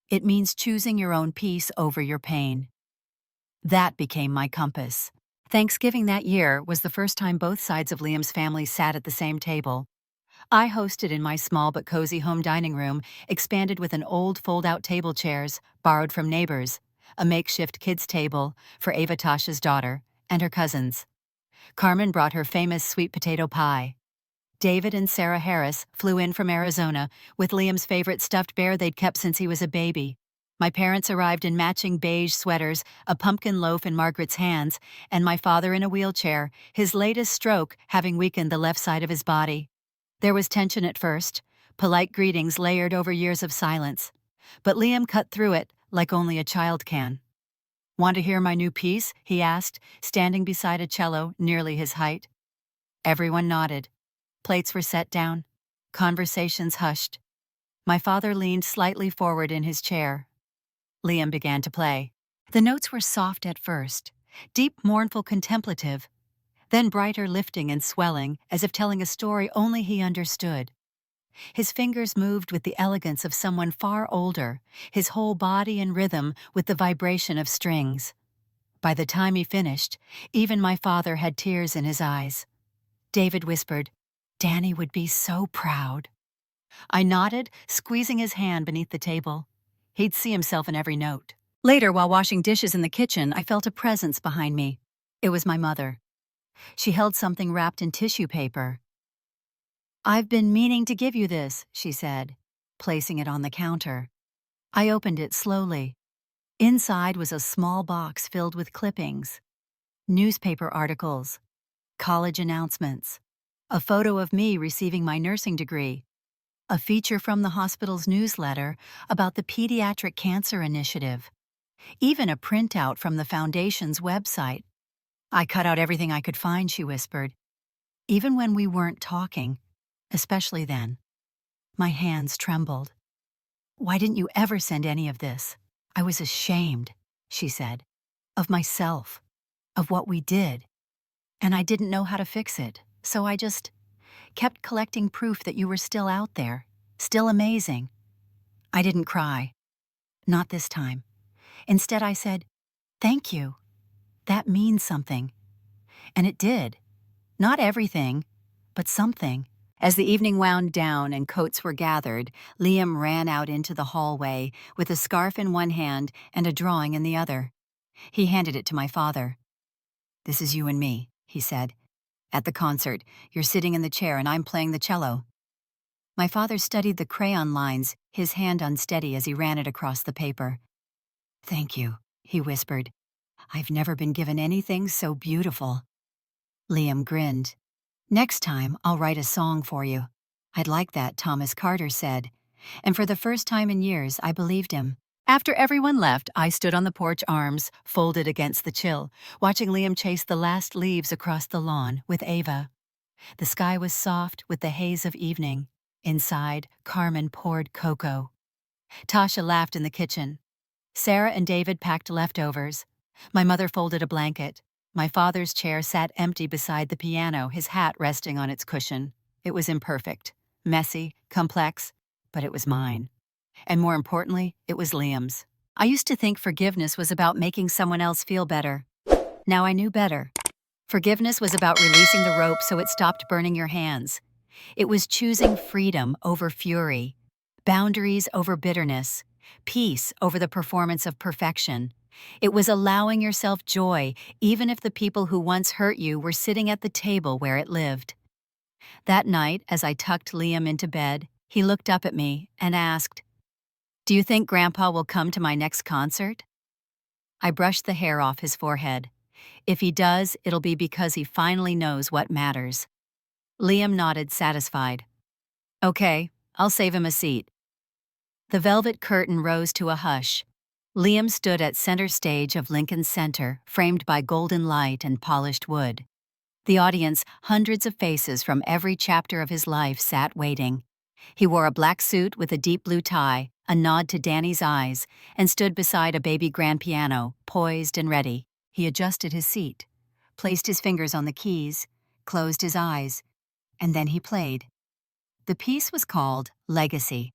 It means choosing your own peace over your pain. That became my compass. Thanksgiving that year was the first time both sides of Liam's family sat at the same table. I hosted in my small but cozy home dining room, expanded with an old fold-out table chairs, borrowed from neighbors, a makeshift kids' table for Ava Tasha's daughter and her cousins. Carmen brought her famous sweet potato pie. David and Sarah Harris flew in from Arizona with Liam's favorite stuffed bear they'd kept since he was a baby. My parents arrived in matching beige sweaters, a pumpkin loaf in Margaret's hands, and my father in a wheelchair, his latest stroke having weakened the left side of his body. There was tension at first, polite greetings layered over years of silence. But Liam cut through it like only a child can. "Want to hear my new piece?" he asked, standing beside a cello nearly his height. Everyone nodded. Plates were set down. Conversations hushed. My father leaned slightly forward in his chair. Liam began to play. The notes were soft at first, deep, mournful, contemplative, then brighter, lifting and swelling, as if telling a story only he understood. His fingers moved with the elegance of someone far older, his whole body in rhythm with the vibration of strings. By the time he finished, even my father had tears in his eyes. David whispered, "Danny would be so proud." I nodded, squeezing his hand beneath the table. He'd see himself in every note. Later, while washing dishes in the kitchen, I felt a presence behind me. It was my mother. She held something wrapped in tissue paper. "I've been meaning to give you this," she said, placing it on the counter. I opened it slowly. Inside was a small box filled with clippings, newspaper articles, college announcements, a photo of me receiving my nursing degree, a feature from the hospital's newsletter about the Pediatric Cancer Initiative, even a printout from the foundation's website. "I cut out everything I could find," she whispered. Even when we weren't talking, especially then. My hands trembled. "Why didn't you ever send any of this?" "I was ashamed," she said, "of myself, of what we did. And I didn't know how to fix it, so I just kept collecting proof that you were still out there, still amazing." I didn't cry. Not this time. Instead, I said, "Thank you. That means something." And it did. Not everything, but something. As the evening wound down and coats were gathered, Liam ran out into the hallway with a scarf in one hand and a drawing in the other. He handed it to my father. "This is you and me," he said. "At the concert, you're sitting in the chair and I'm playing the cello." My father studied the crayon lines, his hand unsteady as he ran it across the paper. "Thank you," he whispered. "I've never been given anything so beautiful." Liam grinned. "Next time, I'll write a song for you." "I'd like that," Thomas Carter said. And for the first time in years, I believed him. After everyone left, I stood on the porch, arms folded against the chill, watching Liam chase the last leaves across the lawn with Ava. The sky was soft with the haze of evening. Inside, Carmen poured cocoa. Tasha laughed in the kitchen. Sarah and David packed leftovers. My mother folded a blanket. My father's chair sat empty beside the piano, his hat resting on its cushion. It was imperfect, messy, complex, but it was mine. And more importantly, it was Liam's. I used to think forgiveness was about making someone else feel better. Now I knew better. Forgiveness was about releasing the rope so it stopped burning your hands. It was choosing freedom over fury, boundaries over bitterness, peace over the performance of perfection. It was allowing yourself joy, even if the people who once hurt you were sitting at the table where it lived. That night, as I tucked Liam into bed, he looked up at me and asked, "Do you think Grandpa will come to my next concert?" I brushed the hair off his forehead. If he does, it'll be because he finally knows what matters. Liam nodded, satisfied. "Okay, I'll save him a seat." The velvet curtain rose to a hush. Liam stood at center stage of Lincoln Center, framed by golden light and polished wood. The audience, hundreds of faces from every chapter of his life, sat waiting. He wore a black suit with a deep blue tie, a nod to Danny's eyes, and stood beside a baby grand piano, poised and ready. He adjusted his seat, placed his fingers on the keys, closed his eyes, and then he played. The piece was called Legacy.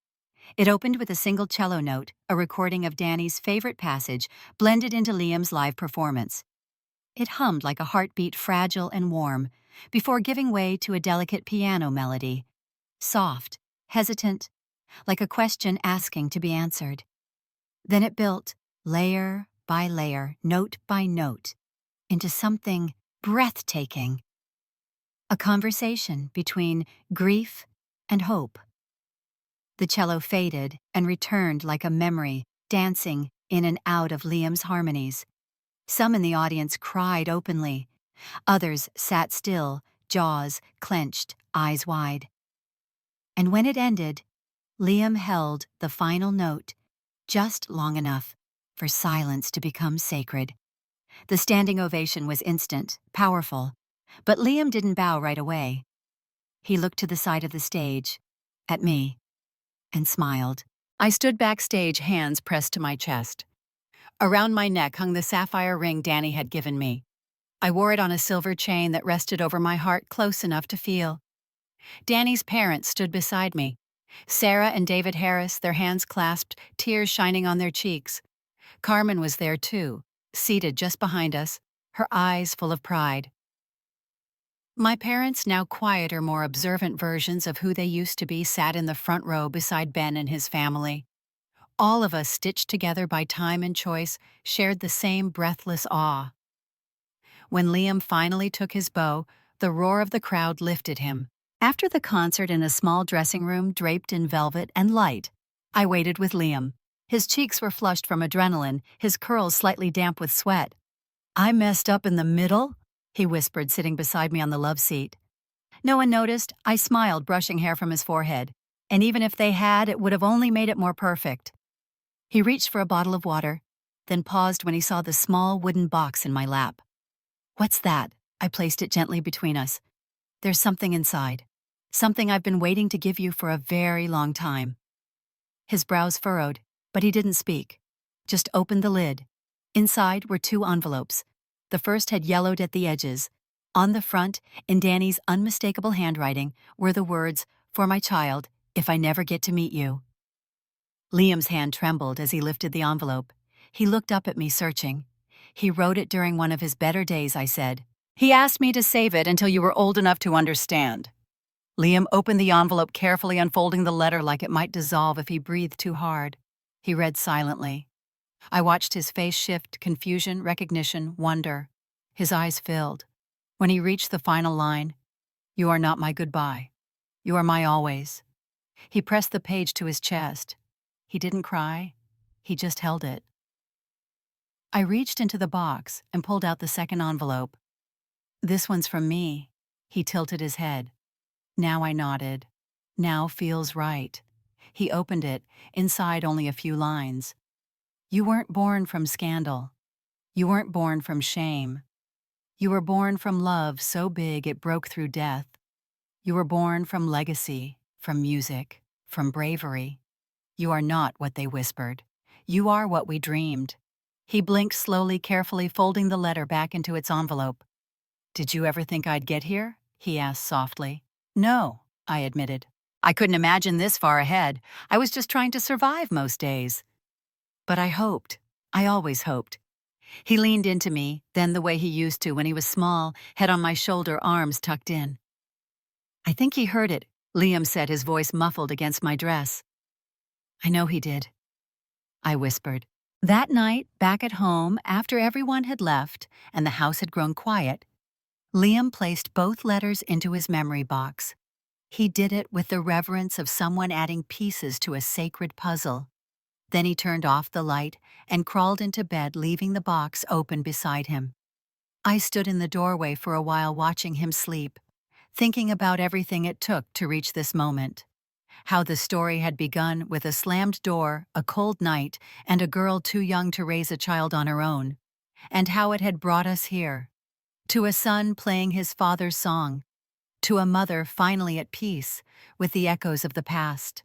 It opened with a single cello note, a recording of Danny's favorite passage blended into Liam's live performance. It hummed like a heartbeat, fragile and warm, before giving way to a delicate piano melody, soft, hesitant, like a question asking to be answered. Then it built, layer by layer, note by note, into something breathtaking. A conversation between grief and hope. The cello faded and returned like a memory, dancing in and out of Liam's harmonies. Some in the audience cried openly. Others sat still, jaws clenched, eyes wide. And when it ended, Liam held the final note, just long enough for silence to become sacred. The standing ovation was instant, powerful, but Liam didn't bow right away. He looked to the side of the stage, at me, and smiled. I stood backstage, hands pressed to my chest. Around my neck hung the sapphire ring Danny had given me. I wore it on a silver chain that rested over my heart, close enough to feel. Danny's parents stood beside me. Sarah and David Harris, their hands clasped, tears shining on their cheeks. Carmen was there too, seated just behind us, her eyes full of pride. My parents, now quieter, more observant versions of who they used to be, sat in the front row beside Ben and his family. All of us, stitched together by time and choice, shared the same breathless awe. When Liam finally took his bow, the roar of the crowd lifted him. After the concert, in a small dressing room draped in velvet and light, I waited with Liam. His cheeks were flushed from adrenaline, his curls slightly damp with sweat. "I messed up in the middle?" he whispered, sitting beside me on the love seat. No one noticed. I smiled, brushing hair from his forehead. And even if they had, it would have only made it more perfect. He reached for a bottle of water, then paused when he saw the small wooden box in my lap. "What's that?" I placed it gently between us. "There's something inside. Something I've been waiting to give you for a very long time." His brows furrowed, but he didn't speak. Just opened the lid. Inside were 2 envelopes. The first had yellowed at the edges. On the front, in Danny's unmistakable handwriting, were the words, "For my child, if I never get to meet you." Liam's hand trembled as he lifted the envelope. He looked up at me, searching. "He wrote it during one of his better days," I said. "He asked me to save it until you were old enough to understand." Liam opened the envelope carefully, unfolding the letter like it might dissolve if he breathed too hard. He read silently. I watched his face shift, confusion, recognition, wonder. His eyes filled. When he reached the final line, "You are not my goodbye. You are my always." He pressed the page to his chest. He didn't cry. He just held it. I reached into the box and pulled out the second envelope. "This one's from me." He tilted his head. Now I nodded. "Now feels right." He opened it, inside only a few lines. You weren't born from scandal. You weren't born from shame. You were born from love so big it broke through death. You were born from legacy, from music, from bravery. You are not what they whispered. You are what we dreamed. He blinked slowly, carefully folding the letter back into its envelope. Did you ever think I'd get here? He asked softly. No, I admitted. I couldn't imagine this far ahead. I was just trying to survive most days. But I hoped. I always hoped. He leaned into me, then the way he used to when he was small, head on my shoulder, arms tucked in. I think he heard it, Liam said, his voice muffled against my dress. I know he did, I whispered. That night, back at home, after everyone had left and the house had grown quiet, Liam placed both letters into his memory box. He did it with the reverence of someone adding pieces to a sacred puzzle. Then he turned off the light and crawled into bed, leaving the box open beside him. I stood in the doorway for a while watching him sleep, thinking about everything it took to reach this moment. How the story had begun with a slammed door, a cold night, and a girl too young to raise a child on her own. And how it had brought us here. To a son playing his father's song. To a mother finally at peace with the echoes of the past.